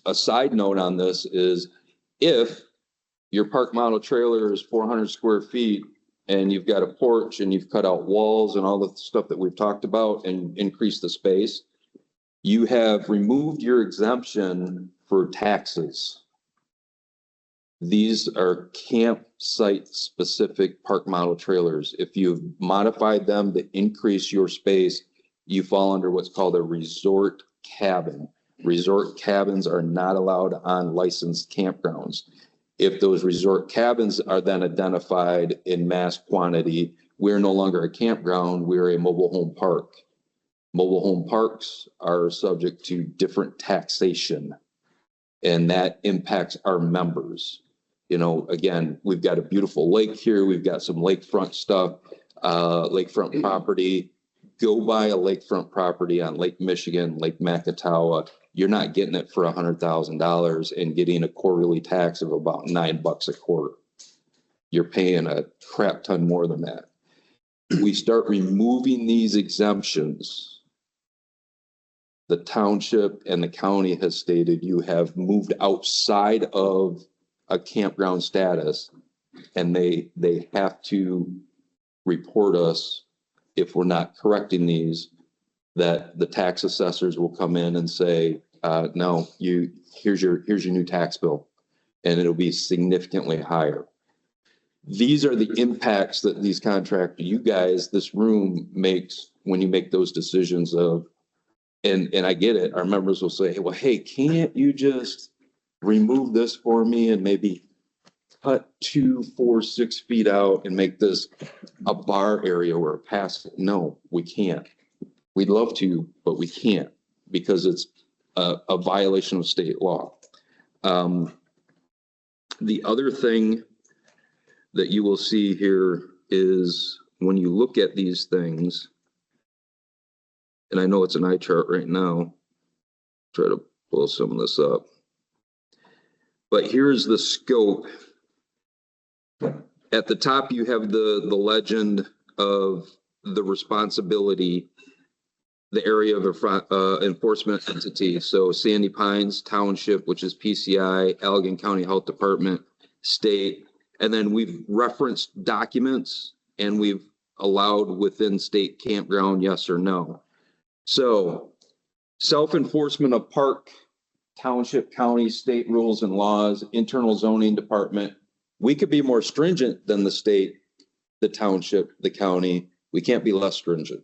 Speaker 11: a side note on this is if your park model trailer is 400 square feet and you've got a porch and you've cut out walls and all the stuff that we've talked about and increased the space, you have removed your exemption for taxes. These are campsite specific park model trailers. If you've modified them to increase your space, you fall under what's called a resort cabin. Resort cabins are not allowed on licensed campgrounds. If those resort cabins are then identified in mass quantity, we're no longer a campground, we're a mobile home park. Mobile home parks are subject to different taxation, and that impacts our members. You know, again, we've got a beautiful lake here, we've got some lakefront stuff, lakefront property. Go buy a lakefront property on Lake Michigan, Lake Macatawa. You're not getting it for $100,000 and getting a quarterly tax of about $9 a quarter. You're paying a crap ton more than that. We start removing these exemptions. The township and the county has stated you have moved outside of a campground status, and they have to report us if we're not correcting these, that the tax assessors will come in and say, no, here's your new tax bill, and it'll be significantly higher. These are the impacts that these contractors, you guys, this room makes when you make those decisions of, and I get it, our members will say, well, hey, can't you just remove this for me and maybe cut 2, 4, 6 feet out and make this a bar area or a pass? No, we can't. We'd love to, but we can't because it's a violation of state law. The other thing that you will see here is when you look at these things, and I know it's an eye chart right now, try to pull some of this up, but here's the scope. At the top, you have the legend of the responsibility, the area of enforcement entity. So Sandy Pines Township, which is PCI, Allegan County Health Department, state, and then we've referenced documents and we've allowed within state campground, yes or no. So self-enforcement of park township, county, state rules and laws, internal zoning department. We could be more stringent than the state, the township, the county. We can't be less stringent.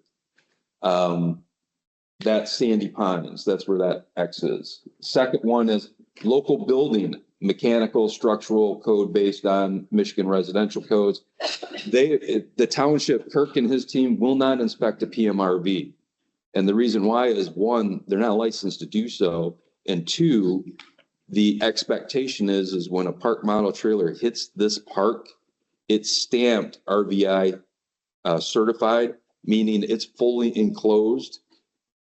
Speaker 11: That's Sandy Pines. That's where that X is. Second one is local building, mechanical, structural code based on Michigan residential codes. The township, Kirk and his team will not inspect a PMRV. And the reason why is one, they're not licensed to do so. And two, the expectation is when a park model trailer hits this park, it's stamped RVI certified, meaning it's fully enclosed.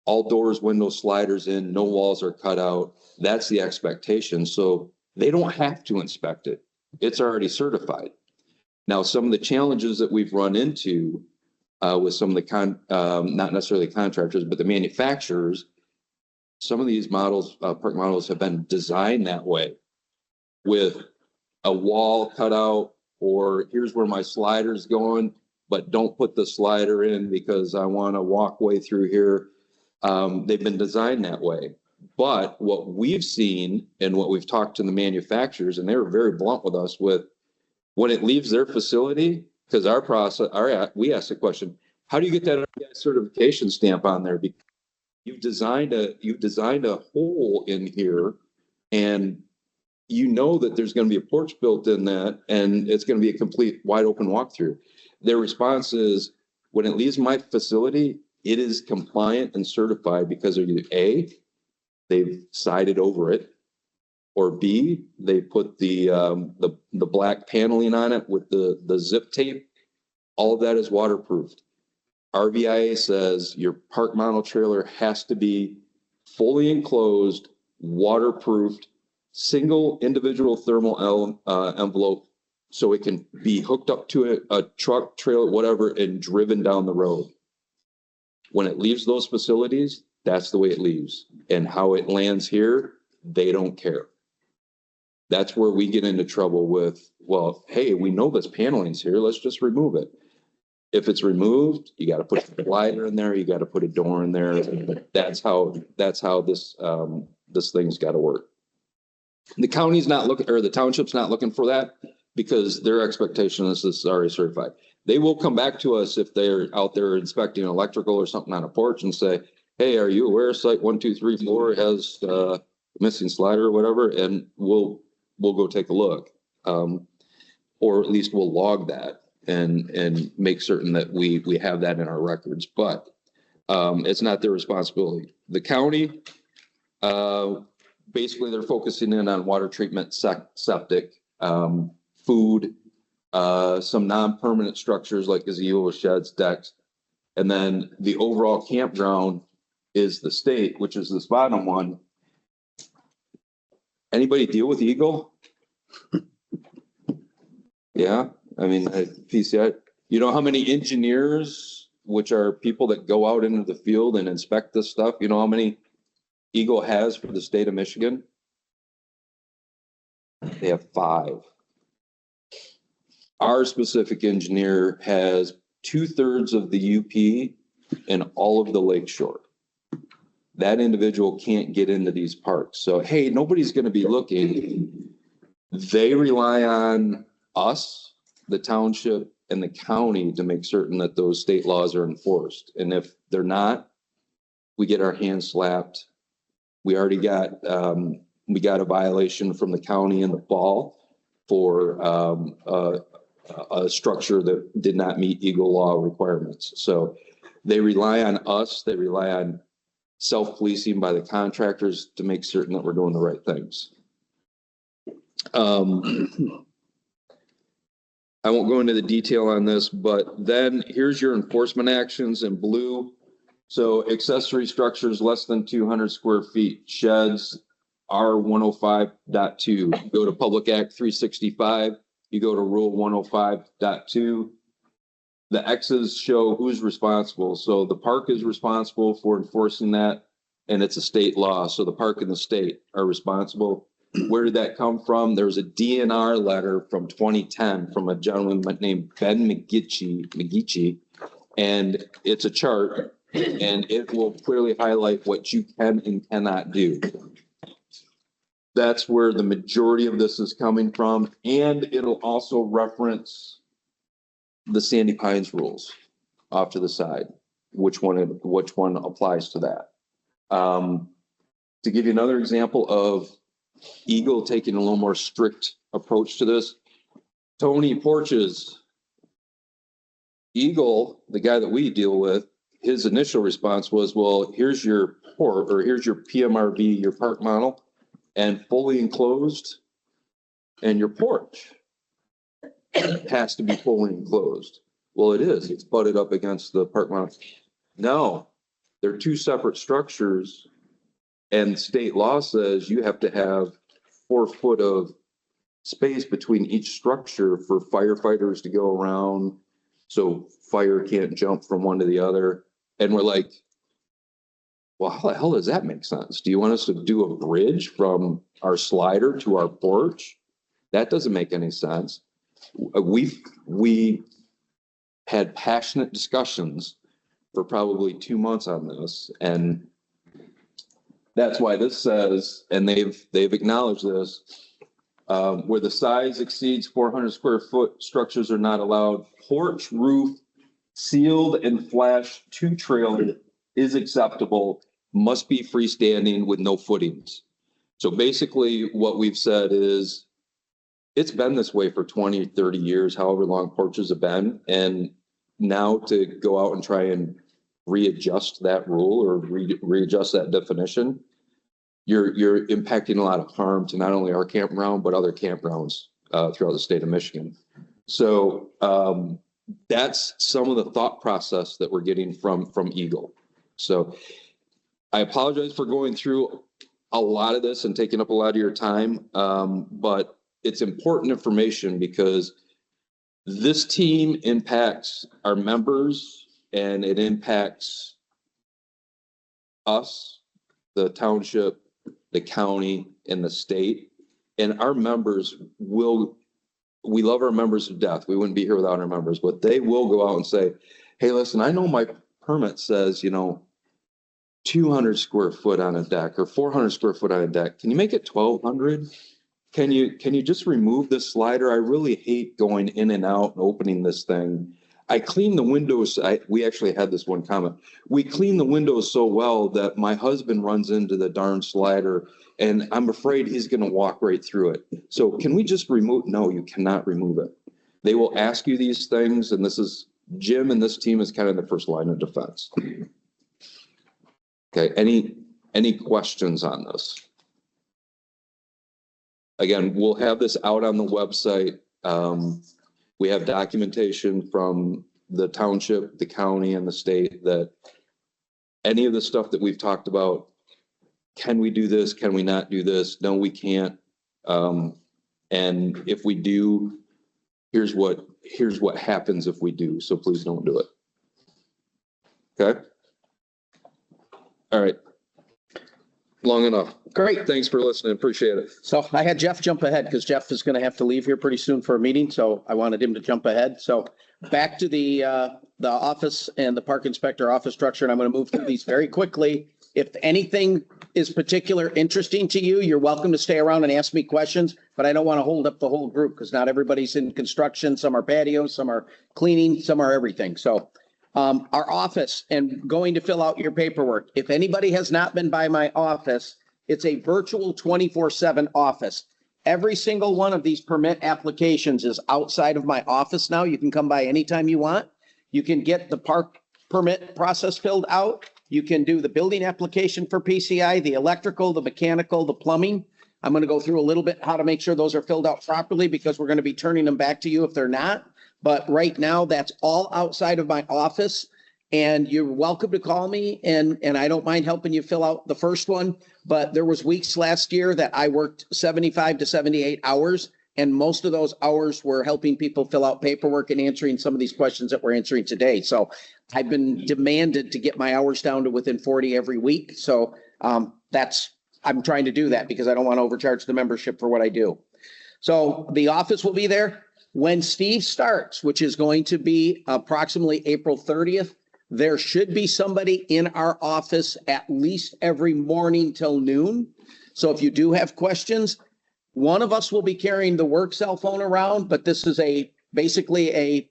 Speaker 11: All doors, windows, sliders in, no walls are cut out. That's the expectation. So they don't have to inspect it. It's already certified. Now, some of the challenges that we've run into with some of the not necessarily contractors, but the manufacturers, some of these models, park models have been designed that way with a wall cut out, or here's where my slider's going, but don't put the slider in because I want a walkway through here. They've been designed that way. But what we've seen and what we've talked to the manufacturers, and they were very blunt with us with when it leaves their facility, because our process, we asked the question, how do you get that certification stamp on there? Because you've designed a hole in here, and you know that there's going to be a porch built in that, and it's going to be a complete wide open walkthrough. Their response is, when it leaves my facility, it is compliant and certified because of either A, they've sided over it, or B, they put the black paneling on it with the zip tape. All of that is waterproofed. RVIA says your park model trailer has to be fully enclosed, waterproofed, single individual thermal envelope, so it can be hooked up to a truck, trailer, whatever, and driven down the road. When it leaves those facilities, that's the way it leaves. And how it lands here, they don't care. That's where we get into trouble with, well, hey, we know this paneling's here, let's just remove it. If it's removed, you got to put a slider in there, you got to put a door in there. That's how this thing's got to work. The county's not looking, or the township's not looking for that, because their expectation is this is already certified. They will come back to us if they're out there inspecting electrical or something on a porch and say, hey, are you aware site 1, 2, 3, 4 has missing slider or whatever? And we'll go take a look. Or at least we'll log that and make certain that we have that in our records. But it's not their responsibility. The county, basically they're focusing in on water treatment, septic, food, some non-permanent structures like gazebo, sheds, decks. And then the overall campground is the state, which is this bottom one. Anybody deal with Eagle? Yeah, I mean, PCI, you know how many engineers, which are people that go out into the field and inspect this stuff, you know how many Eagle has for the state of Michigan? They have 5. Our specific engineer has 2/3 of the UP and all of the lakeshore. That individual can't get into these parks. So, hey, nobody's going to be looking. They rely on us, the township, and the county to make certain that those state laws are enforced. And if they're not, we get our hands slapped. We already got a violation from the county in the fall for a structure that did not meet Eagle law requirements. So they rely on us. They rely on self-policing by the contractors to make certain that we're doing the right things. I won't go into the detail on this, but then here's your enforcement actions in blue. So accessory structures less than 200 square feet, sheds are 105.2. Go to Public Act 365. You go to Rule 105.2. The X's show who's responsible. So the park is responsible for enforcing that, and it's a state law. So the park and the state are responsible. Where did that come from? There's a DNR letter from 2010 from a gentleman named Ben McGeechee, and it's a chart, and it will clearly highlight what you can and cannot do. That's where the majority of this is coming from, and it'll also reference the Sandy Pines rules off to the side, which one applies to that. To give you another example of Eagle taking a little more strict approach to this, Tony Porches, Eagle, the guy that we deal with, his initial response was, well, here's your port, or here's your PMRV, your park model, and fully enclosed, and your porch has to be fully enclosed. Well, it is. It's butted up against the park model. No, they're two separate structures, and state law says you have to have 4 foot of space between each structure for firefighters to go around, so fire can't jump from one to the other. And we're like, well, how the hell does that make sense? Do you want us to do a bridge from our slider to our porch? That doesn't make any sense. We had passionate discussions for probably 2 months on this, and that's why this says, and they've acknowledged this, where the size exceeds 400 square foot, structures are not allowed. Porch roof sealed and flash to trailer is acceptable, must be freestanding with no footings. So basically what we've said is it's been this way for 20, 30 years, however long porches have been. And now to go out and try and readjust that rule or readjust that definition, you're impacting a lot of harm to not only our campground, but other campgrounds throughout the state of Michigan. So that's some of the thought process that we're getting from Eagle. So I apologize for going through a lot of this and taking up a lot of your time, but it's important information because this team impacts our members and it impacts us, the township, the county, and the state. And our members we love our members to death. We wouldn't be here without our members, but they will go out and say, hey, listen, I know my permit says, 200 square foot on a deck or 400 square foot on a deck. Can you make it 1,200? Can you just remove this slider? I really hate going in and out and opening this thing. I clean the windows. We actually had this one comment. We clean the windows so well that my husband runs into the darn slider and I'm afraid he's going to walk right through it. So can we just remove? No, you cannot remove it. They will ask you these things, and this is Jim and this team is kind of the first line of defense. Okay, any questions on this? Again, we'll have this out on the website. We have documentation from the township, the county, and the state that any of the stuff that we've talked about, can we do this? Can we not do this? No, we can't. And if we do, here's what happens if we do. So please don't do it. Okay. All right. Long enough.
Speaker 1: Great.
Speaker 11: Thanks for listening. Appreciate it.
Speaker 1: So I had Jeff jump ahead because Jeff is going to have to leave here pretty soon for a meeting. So I wanted him to jump ahead. So back to the office and the park inspector office structure. And I'm going to move through these very quickly. If anything is particular interesting to you, you're welcome to stay around and ask me questions, but I don't want to hold up the whole group because not everybody's in construction. Some are patios, some are cleaning, some are everything. So our office and going to fill out your paperwork. If anybody has not been by my office, it's a virtual 24/7 office. Every single one of these permit applications is outside of my office now. You can come by anytime you want. You can get the park permit process filled out. You can do the building application for PCI, the electrical, the mechanical, the plumbing. I'm going to go through a little bit how to make sure those are filled out properly because we're going to be turning them back to you if they're not. But right now, that's all outside of my office. And you're welcome to call me and I don't mind helping you fill out the first one. But there was weeks last year that I worked 75 to 78 hours. And most of those hours were helping people fill out paperwork and answering some of these questions that we're answering today. So I've been demanded to get my hours down to within 40 every week. So I'm trying to do that because I don't want to overcharge the membership for what I do. So the office will be there when Steve starts, which is going to be approximately April 30th. There should be somebody in our office at least every morning till noon. So if you do have questions, one of us will be carrying the work cell phone around, but this is basically a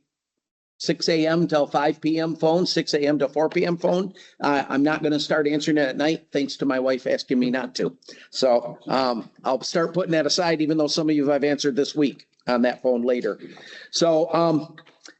Speaker 1: 6 a.m. till 5 p.m. phone, 6 a.m. to 4 p.m. phone. I'm not going to start answering it at night, thanks to my wife asking me not to. So I'll start putting that aside, even though some of you I've answered this week on that phone later. So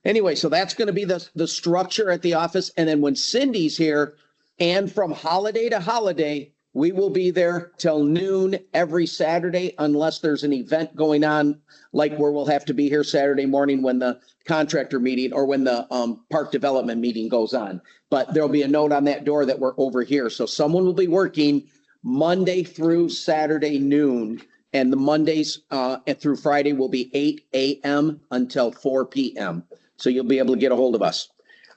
Speaker 1: anyway, so that's going to be the structure at the office. And then when Cindy's here, and from holiday to holiday, we will be there till noon every Saturday unless there's an event going on, like where we'll have to be here Saturday morning when the contractor meeting or when the park development meeting goes on. But there'll be a note on that door that we're over here. So someone will be working Monday through Saturday noon, and the Mondays through Friday will be 8 a.m. until 4 p.m. So you'll be able to get a hold of us.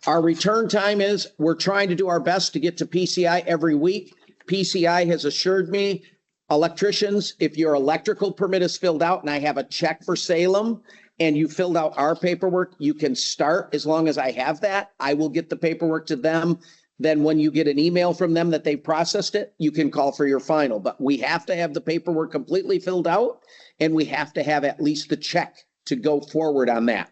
Speaker 1: Our return time is, we're trying to do our best to get to PCI every week. PCI has assured me, electricians, if your electrical permit is filled out and I have a check for Salem and you filled out our paperwork, you can start as long as I have that. I will get the paperwork to them. Then when you get an email from them that they processed it, you can call for your final. But we have to have the paperwork completely filled out and we have to have at least the check to go forward on that.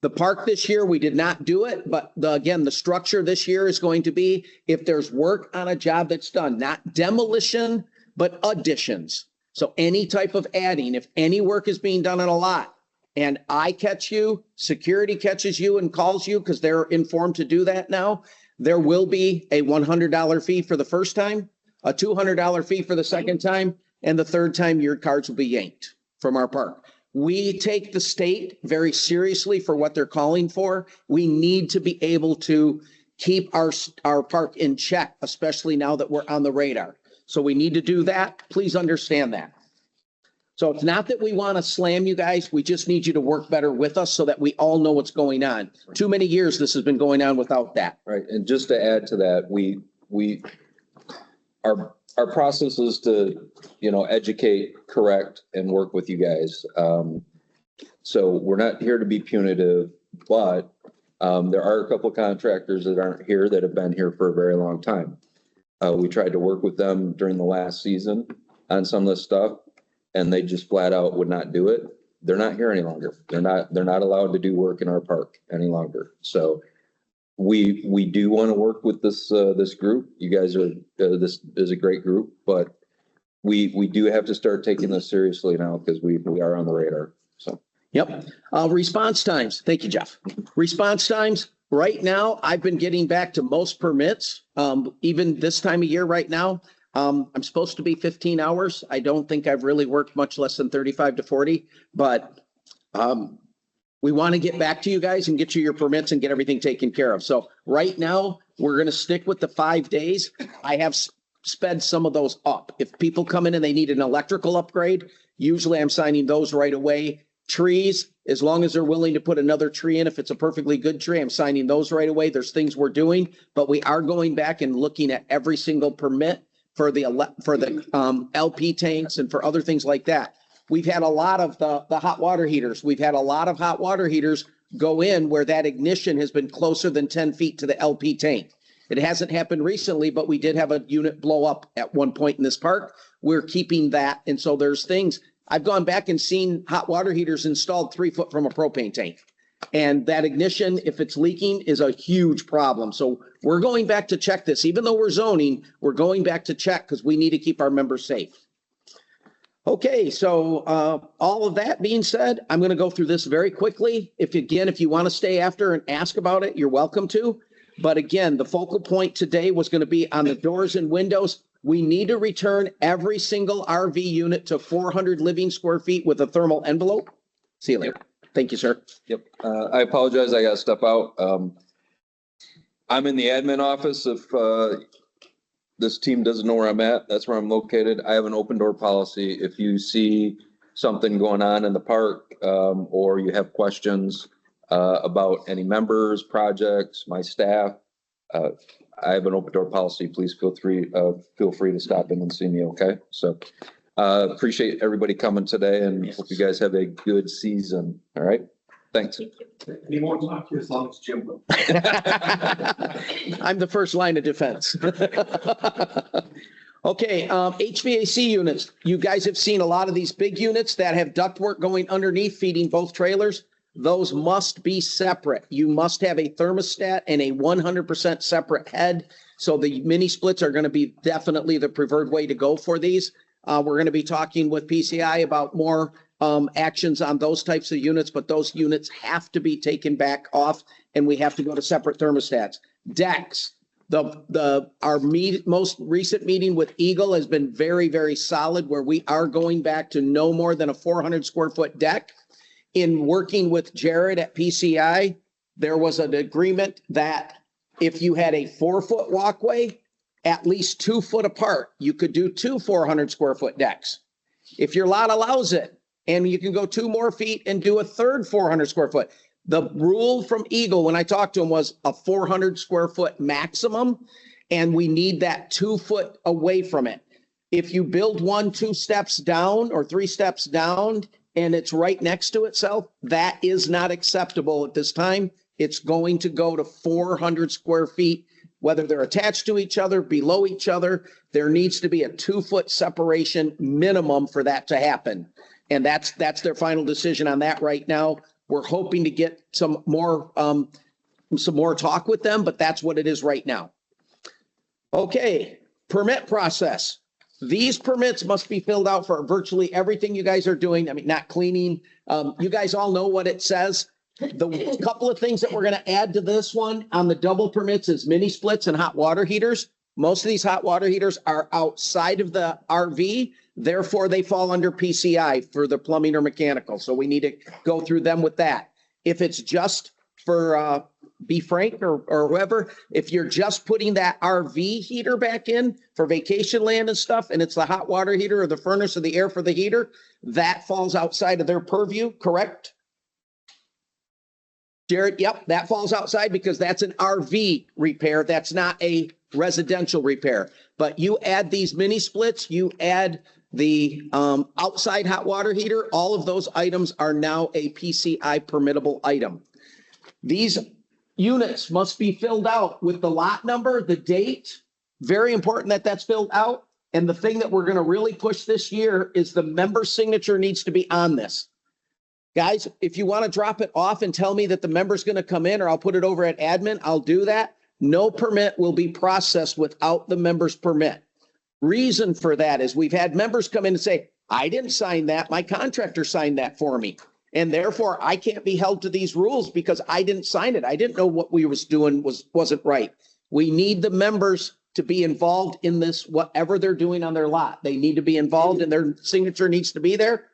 Speaker 1: The park this year, we did not do it, but again, the structure this year is going to be, if there's work on a job that's done, not demolition, but additions. So any type of adding, if any work is being done on a lot and I catch you, security catches you and calls you because they're informed to do that now, there will be a $100 fee for the first time, a $200 fee for the second time, and the third time your cards will be yanked from our park. We take the state very seriously for what they're calling for. We need to be able to keep our park in check, especially now that we're on the radar. So we need to do that. Please understand that. So it's not that we want to slam you guys. We just need you to work better with us so that we all know what's going on. Too many years this has been going on without that.
Speaker 11: Right. And just to add to that, our process is to, educate, correct, and work with you guys. So we're not here to be punitive, but there are a couple of contractors that aren't here that have been here for a very long time. We tried to work with them during the last season on some of this stuff, and they just flat out would not do it. They're not here any longer. They're not allowed to do work in our park any longer. So we do want to work with this group. You guys are this is a great group, but we do have to start taking this seriously now because we are on the radar. So
Speaker 1: yep. Response times. Thank you, Jeff. Response times. Right now, I've been getting back to most permits, even this time of year right now. I'm supposed to be 15 hours. I don't think I've really worked much less than 35 to 40, but we want to get back to you guys and get you your permits and get everything taken care of. So right now, we're going to stick with the 5 days. I have sped some of those up. If people come in and they need an electrical upgrade, usually I'm signing those right away. Trees, as long as they're willing to put another tree in, if it's a perfectly good tree, I'm signing those right away. There's things we're doing, but we are going back and looking at every single permit for the LP tanks and for other things like that. We've had a lot of the hot water heaters. We've had a lot of hot water heaters go in where that ignition has been closer than 10 feet to the LP tank. It hasn't happened recently, but we did have a unit blow up at one point in this park. We're keeping that. And so there's things, I've gone back and seen hot water heaters installed 3 foot from a propane tank. And that ignition, if it's leaking, is a huge problem. So we're going back to check this. Even though we're zoning, we're going back to check because we need to keep our members safe. Okay, so all of that being said, I'm going to go through this very quickly. If you want to stay after and ask about it, you're welcome to. But again, the focal point today was going to be on the doors and windows. We need to return every single RV unit to 400 living square feet with a thermal envelope. See you later. Thank you, sir.
Speaker 11: Yep. I apologize. I got to step out. I'm in the admin office. If this team doesn't know where I'm at, that's where I'm located. I have an open door policy. If you see something going on in the park or you have questions about any members, projects, my staff, I have an open door policy. Please feel free to stop in and see me. Okay. So appreciate everybody coming today and hope you guys have a good season. All right. Thanks.
Speaker 8: Any more talk here as long as Jim will.
Speaker 1: I'm the first line of defense. Okay, HVAC units. You guys have seen a lot of these big units that have ductwork going underneath feeding both trailers. Those must be separate. You must have a thermostat and a 100% separate head. So the mini splits are going to be definitely the preferred way to go for these. We're going to be talking with PCI about more actions on those types of units, but those units have to be taken back off and we have to go to separate thermostats. Decks. Our most recent meeting with Eagle has been very, very solid, where we are going back to no more than a 400 square foot deck. In working with Jared at PCI, there was an agreement that if you had a 4-foot walkway, at least 2 foot apart, you could do 2 400 square foot decks. If your lot allows it, and you can go 2 more feet and do a third 400 square foot. The rule from Eagle, when I talked to him, was a 400 square foot maximum, and we need that 2 foot away from it. If you build 1, 2 steps down or 3 steps down and it's right next to itself, that is not acceptable at this time. It's going to go to 400 square feet, whether they're attached to each other, below each other. There needs to be a 2 foot separation minimum for that to happen. And that's their final decision on that right now. We're hoping to get some more talk with them, but that's what it is right now. Okay, permit process. These permits must be filled out for virtually everything you guys are doing. I mean, not cleaning. You guys all know what it says. The couple of things that we're going to add to this one on the double permits is mini splits and hot water heaters. Most of these hot water heaters are outside of the RV. Therefore, they fall under PCI for the plumbing or mechanical. So we need to go through them with that. If it's just for Be Frank or whoever, if you're just putting that RV heater back in for vacation land and stuff, and it's the hot water heater or the furnace or the air for the heater, that falls outside of their purview, correct? Jared, yep, that falls outside because that's an RV repair. That's not a residential repair. But you add these mini splits, you add the outside hot water heater, all of those items are now a PCI permittable item. These units must be filled out with the lot number, the date. Very important that that's filled out. And the thing that we're going to really push this year is the member signature needs to be on this. Guys, if you want to drop it off and tell me that the member's going to come in, or I'll put it over at admin, I'll do that. No permit will be processed without the member's permit. Reason for that is we've had members come in and say, I didn't sign that. My contractor signed that for me. And therefore I can't be held to these rules because I didn't sign it. I didn't know what we was doing wasn't right. We need the members to be involved in this, whatever they're doing on their lot. They need to be involved and their signature needs to be there.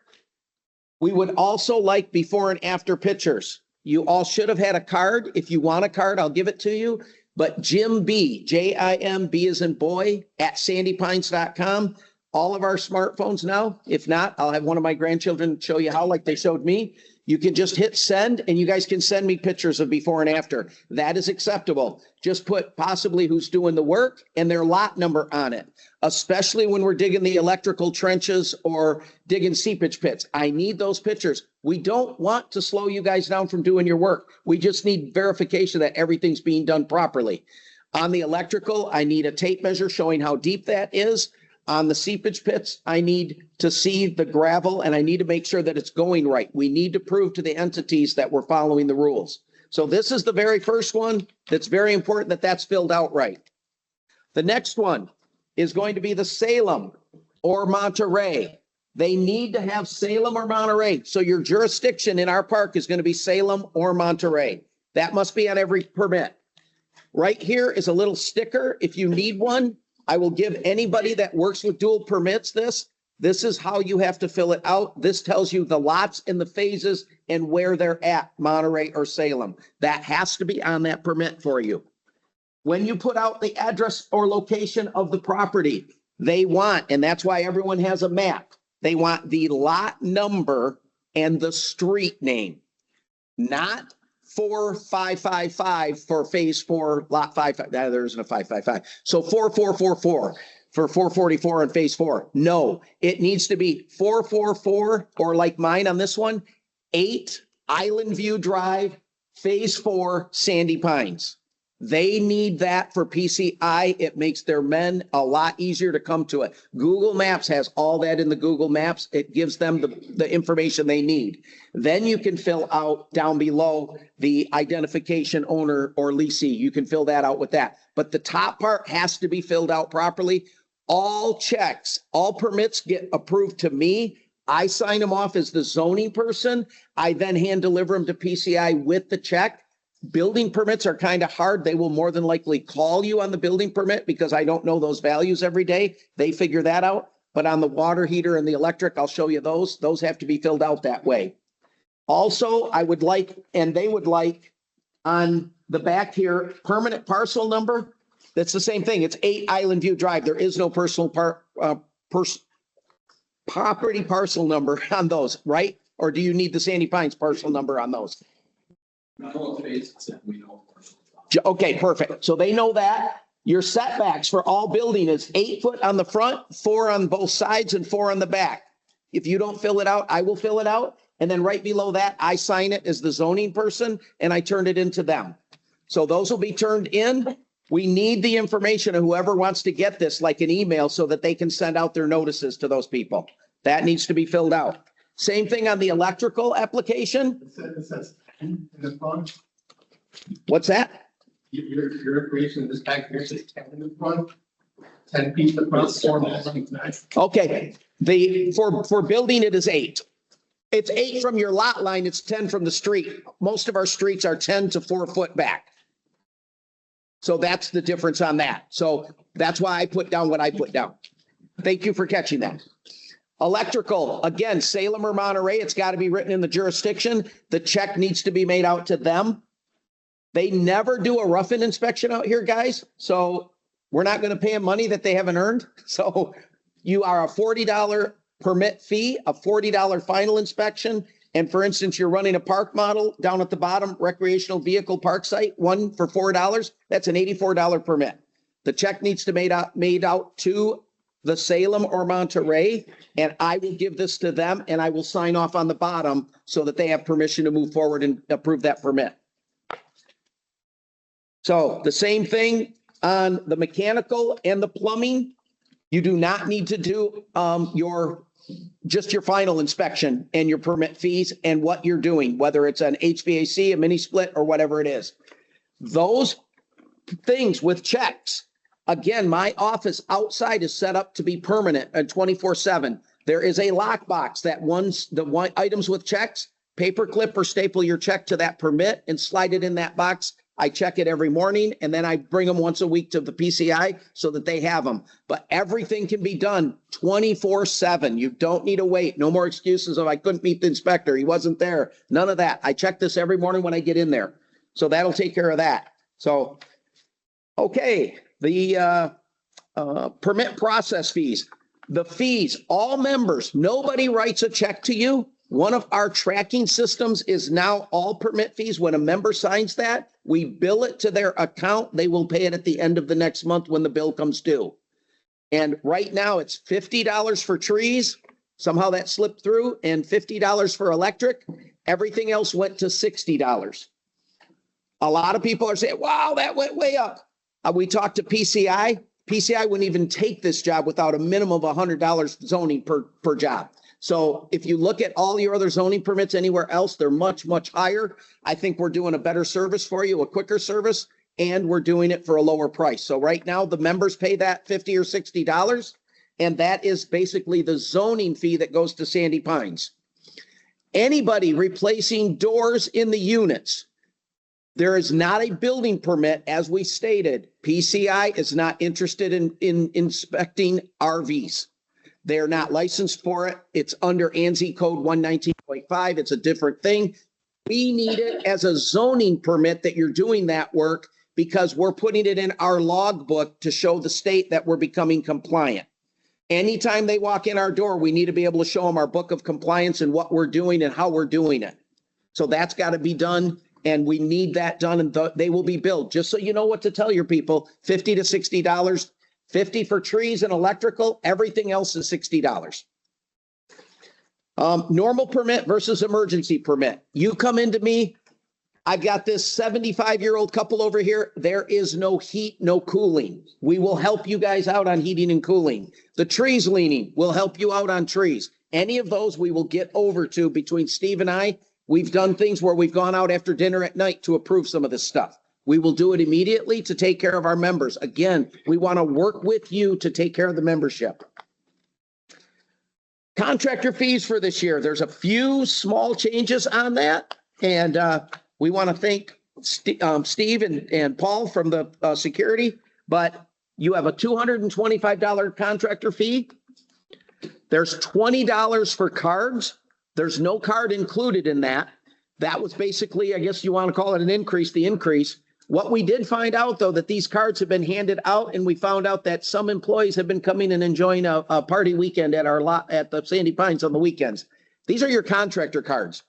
Speaker 1: We would also like before and after pictures. You all should have had a card. If you want a card, I'll give it to you. But Jim B, J-I-M-B as in boy, at sandypines.com. All of our smartphones now. If not, I'll have one of my grandchildren show you how, like they showed me. You can just hit send and you guys can send me pictures of before and after. That is acceptable. Just put possibly who's doing the work and their lot number on it, especially when we're digging the electrical trenches or digging seepage pits. I need those pictures. We don't want to slow you guys down from doing your work. We just need verification that everything's being done properly. On the electrical, I need a tape measure showing how deep that is. On the seepage pits, I need to see the gravel and I need to make sure that it's going right. We need to prove to the entities that we're following the rules. So this is the very first one that's very important that that's filled out right. The next one is going to be the Salem or Monterey. They need to have Salem or Monterey. So your jurisdiction in our park is going to be Salem or Monterey. That must be on every permit. Right here is a little sticker. If you need one, I will give anybody that works with dual permits this. This is how you have to fill it out. This tells you the lots and the phases and where they're at, Monterey or Salem. That has to be on that permit for you. When you put out the address or location of the property, they want, and that's why everyone has a map, they want the lot number and the street name, not 4555 for phase 4, lot 55. There isn't a 555. So 4444 for 444 and phase 4. No, it needs to be 444 or like mine on this one, 8 Island View Drive, phase 4, Sandy Pines. They need that for PCI. It makes their men a lot easier to come to it. Google Maps has all that in the Google Maps. It gives them the information they need. Then you can fill out down below the identification owner or leasee. You can fill that out with that. But the top part has to be filled out properly. All checks, all permits get approved to me. I sign them off as the zoning person. I then hand deliver them to PCI with the check. Building permits are kind of hard. They will more than likely call you on the building permit because I don't know those values every day. They figure that out. But on the water heater and the electric, I'll show you those. Those have to be filled out that way. Also, I would like, and they would like on the back here, permanent parcel number. That's the same thing. It's 8 Island View Drive. There is no property parcel number on those, right? Or do you need the Sandy Pines parcel number on those? Okay, perfect. So they know that. Your setbacks for all building is 8 foot on the front, 4 on both sides, and 4 on the back. If you don't fill it out, I will fill it out. And then right below that, I sign it as the zoning person and I turn it into them. So those will be turned in. We need the information of whoever wants to get this, like an email, so that they can send out their notices to those people. That needs to be filled out. Same thing on the electrical application.
Speaker 8: It says 10 in the front.
Speaker 1: What's that?
Speaker 8: Your information in this back here says 10 in the front. 10 feet in the front, 4 miles.
Speaker 1: Okay, for building it is 8. It's 8 from your lot line, it's 10 from the street. Most of our streets are 10 to 4 foot back. So that's the difference on that. So that's why I put down what I put down. Thank you for catching that. Electrical, again, Salem or Monterey, it's got to be written in the jurisdiction. The check needs to be made out to them. They never do a rough-in inspection out here, guys. So we're not going to pay them money that they haven't earned. So you are a $40 permit fee, a $40 final inspection. And for instance, you're running a park model down at the bottom, recreational vehicle park site, one for $4. That's an $84 permit. The check needs to be made out to the Salem or Monterey, and I will give this to them and I will sign off on the bottom so that they have permission to move forward and approve that permit. So the same thing on the mechanical and the plumbing. You do not need to do just your final inspection and your permit fees and what you're doing, whether it's an HVAC, a mini split, or whatever it is. Those things with checks. Again, my office outside is set up to be permanent and 24/7. There is a lockbox that the items with checks, paperclip or staple your check to that permit and slide it in that box. I check it every morning and then I bring them once a week to the PCI so that they have them. But everything can be done 24/7. You don't need to wait. No more excuses of I couldn't meet the inspector. He wasn't there. None of that. I check this every morning when I get in there. So that'll take care of that. So, okay. The permit process fees, the fees, all members, nobody writes a check to you. One of our tracking systems is now all permit fees. When a member signs that, we bill it to their account. They will pay it at the end of the next month when the bill comes due. And right now it's $50 for trees. Somehow that slipped through, and $50 for electric. Everything else went to $60. A lot of people are saying, wow, that went way up. We talked to PCI. PCI wouldn't even take this job without a minimum of $100 zoning per job. So if you look at all your other zoning permits anywhere else, they're much, much higher. I think we're doing a better service for you, a quicker service, and we're doing it for a lower price. So right now the members pay that $50 or $60, and that is basically the zoning fee that goes to Sandy Pines. Anybody replacing doors in the units, there is not a building permit, as we stated. PCI is not interested in inspecting RVs. They're not licensed for it. It's under ANSI code 119.5. It's a different thing. We need it as a zoning permit that you're doing that work because we're putting it in our logbook to show the state that we're becoming compliant. Anytime they walk in our door, we need to be able to show them our book of compliance and what we're doing and how we're doing it. So that's got to be done. And we need that done, and they will be billed. Just so you know what to tell your people, $50 to $60, $50 for trees and electrical. Everything else is $60. Normal permit versus emergency permit. You come into me, I got this 75-year-old couple over here. There is no heat, no cooling. We will help you guys out on heating and cooling. The trees leaning will help you out on trees. Any of those we will get over to between Steve and I. We've done things where we've gone out after dinner at night to approve some of this stuff. We will do it immediately to take care of our members. Again, we want to work with you to take care of the membership. Contractor fees for this year. There's a few small changes on that. And we want to thank Steve and Paul from the security, but you have a $225 contractor fee. There's $20 for cards. There's no card included in that. That was basically, I guess you want to call it an increase, the increase. What we did find out, though, that these cards have been handed out, and we found out that some employees have been coming and enjoying a party weekend at our lot at the Sandy Pines on the weekends. These are your contractor cards.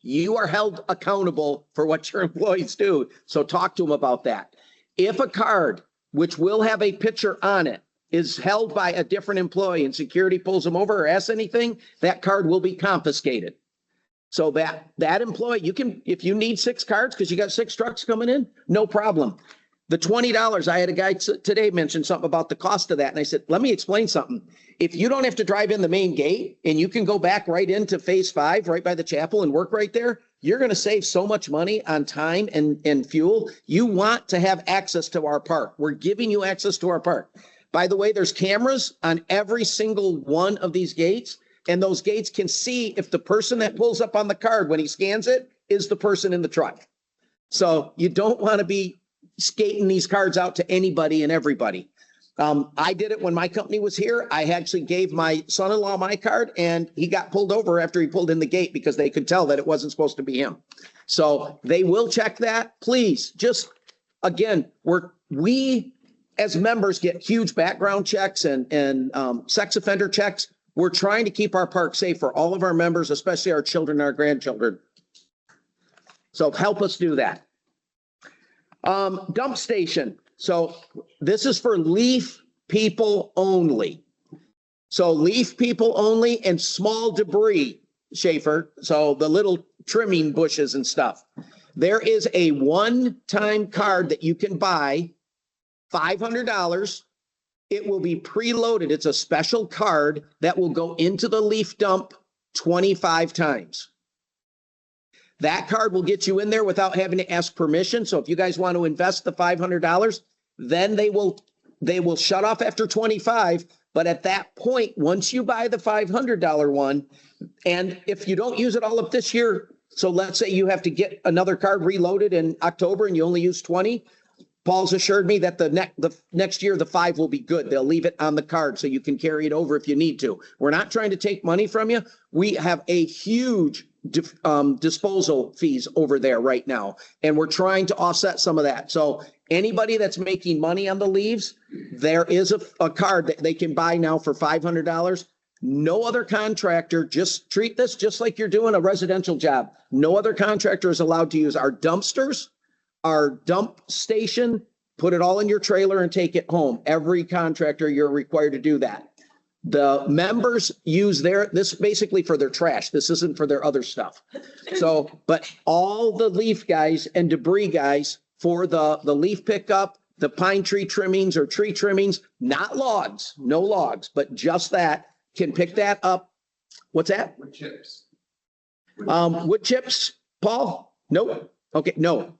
Speaker 1: You are held accountable for what your employees do. So talk to them about that. If a card, which will have a picture on it, is held by a different employee and security pulls them over or asks anything, that card will be confiscated. So that employee, you can, if you need 6 cards because you got 6 trucks coming in, no problem. The $20, I had a guy today mention something about the cost of that. And I said, let me explain something. If you don't have to drive in the main gate and you can go back right into phase 5, right by the chapel and work right there, you're going to save so much money on time and fuel. You want to have access to our park. We're giving you access to our park. By the way, there's cameras on every single one of these gates. And those gates can see if the person that pulls up on the card when he scans it is the person in the truck. So you don't want to be skating these cards out to anybody and everybody. I did it when my company was here. I actually gave my son-in-law my card and he got pulled over after he pulled in the gate because they could tell that it wasn't supposed to be him. So they will check that. Please, just again, we as members get huge background checks and sex offender checks. We're trying to keep our park safe for all of our members, especially our children and our grandchildren. So help us do that. Dump station. So this is for leaf people only. So leaf people only and small debris, Schaefer. So the little trimming bushes and stuff. There is a one-time card that you can buy, $500. It will be preloaded. It's a special card that will go into the leaf dump 25 times. That card will get you in there without having to ask permission. So if you guys want to invest the $500, then they will shut off after 25. But at that point, once you buy the $500 one, and if you don't use it all up this year, so let's say you have to get another card reloaded in October and you only use 20, Paul's assured me that the next year, the 5 will be good. They'll leave it on the card so you can carry it over if you need to. We're not trying to take money from you. We have a huge disposal fees over there right now, and we're trying to offset some of that. So anybody that's making money on the leaves, there is a card that they can buy now for $500. No other contractor, just treat this just like you're doing a residential job. No other contractor is allowed to use our dumpsters, our dump station, put it all in your trailer and take it home. Every contractor, you're required to do that. The members use this basically for their trash. This isn't for their other stuff. So, but all the leaf guys and debris guys for the leaf pickup, the pine tree trimmings or tree trimmings, not logs, no logs, but just that, can pick that up. What's that?
Speaker 3: Wood chips.
Speaker 1: Wood chips, Paul? Nope. Okay, no.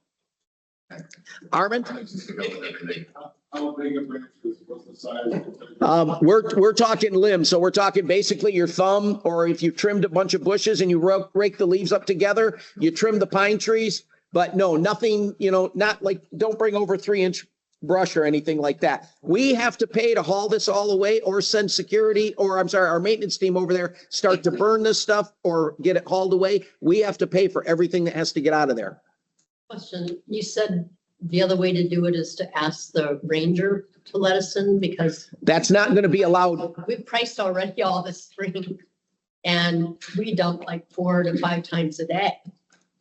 Speaker 1: Armand?
Speaker 6: How big a branch is, what's the size?
Speaker 1: We're talking limbs. So we're talking basically your thumb, or if you trimmed a bunch of bushes and you rake the leaves up together, you trim the pine trees, but no, nothing, not like, don't bring over 3-inch brush or anything like that. We have to pay to haul this all away or send security, or I'm sorry, our maintenance team over there start to burn this stuff or get it hauled away. We have to pay for everything that has to get out of there.
Speaker 2: Question, you said the other way to do it is to ask the ranger to let us in because
Speaker 1: that's not going to be allowed.
Speaker 2: We've priced already all this spring and we dump like 4 to 5 times a day.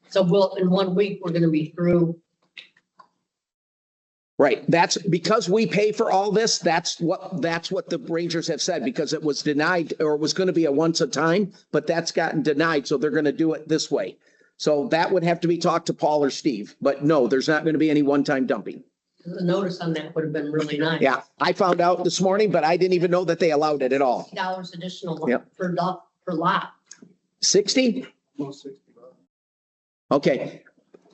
Speaker 2: So in 1 week, we're going to be through.
Speaker 1: Right. That's because we pay for all this. That's what the Rangers have said, because it was denied, or it was going to be a once a time, but that's gotten denied. So they're going to do it this way. So that would have to be talked to Paul or Steve, but no, there's not going to be any one-time dumping.
Speaker 2: The notice on that would have been really nice.
Speaker 1: Yeah, I found out this morning, but I didn't even know that they allowed it at all.
Speaker 2: Dollars additional
Speaker 1: Yep.
Speaker 2: per lot.
Speaker 1: 60? Okay,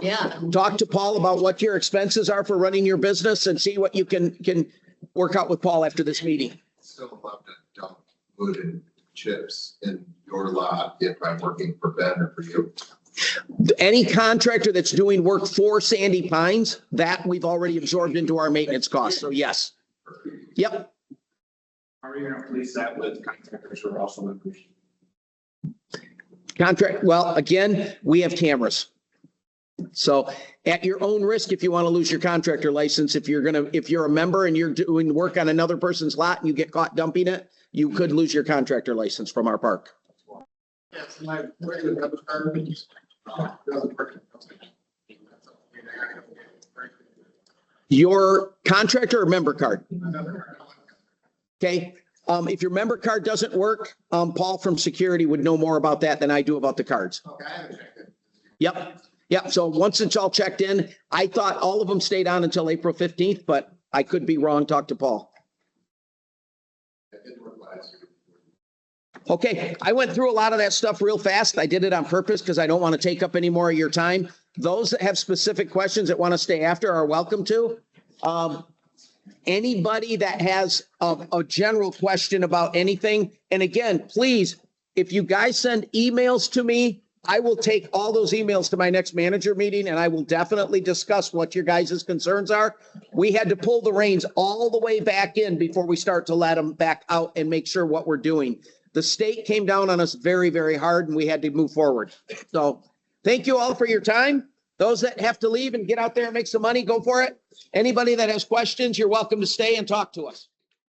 Speaker 2: Yeah.
Speaker 1: talk to Paul about what your expenses are for running your business and see what you can work out with Paul after this meeting.
Speaker 9: Still allowed to dump wood and chips in your lot if I'm working for Ben or for you.
Speaker 1: Any contractor that's doing work for Sandy Pines, that we've already absorbed into our maintenance costs. So yes. Yep.
Speaker 7: How are you gonna police that with contractors who are also members?
Speaker 1: Contract, well, again, we have cameras. So at your own risk, if you want to lose your contractor license, if you're a member and you're doing work on another person's lot and you get caught dumping it, you could lose your contractor license from our park.
Speaker 8: Yes, my regular debit card doesn't work.
Speaker 1: Your contractor or member card? Okay, if your member card doesn't work, Paul from security would know more about that than I do about the cards.
Speaker 8: Okay, I haven't checked it.
Speaker 1: Yep, yep. So once it's all checked in, I thought all of them stayed on until April 15th, but I could be wrong. Talk to Paul.
Speaker 9: It didn't work last year.
Speaker 1: Okay, I went through a lot of that stuff real fast. I did it on purpose because I don't want to take up any more of your time. Those that have specific questions that want to stay after are welcome to. Anybody that has a general question about anything, and again, please, if you guys send emails to me, I will take all those emails to my next manager meeting and I will definitely discuss what your guys' concerns are. We had to pull the reins all the way back in before we start to let them back out and make sure what we're doing. The state came down on us very, very hard and we had to move forward. So thank you all for your time. Those that have to leave and get out there and make some money, go for it. Anybody that has questions, you're welcome to stay and talk to us.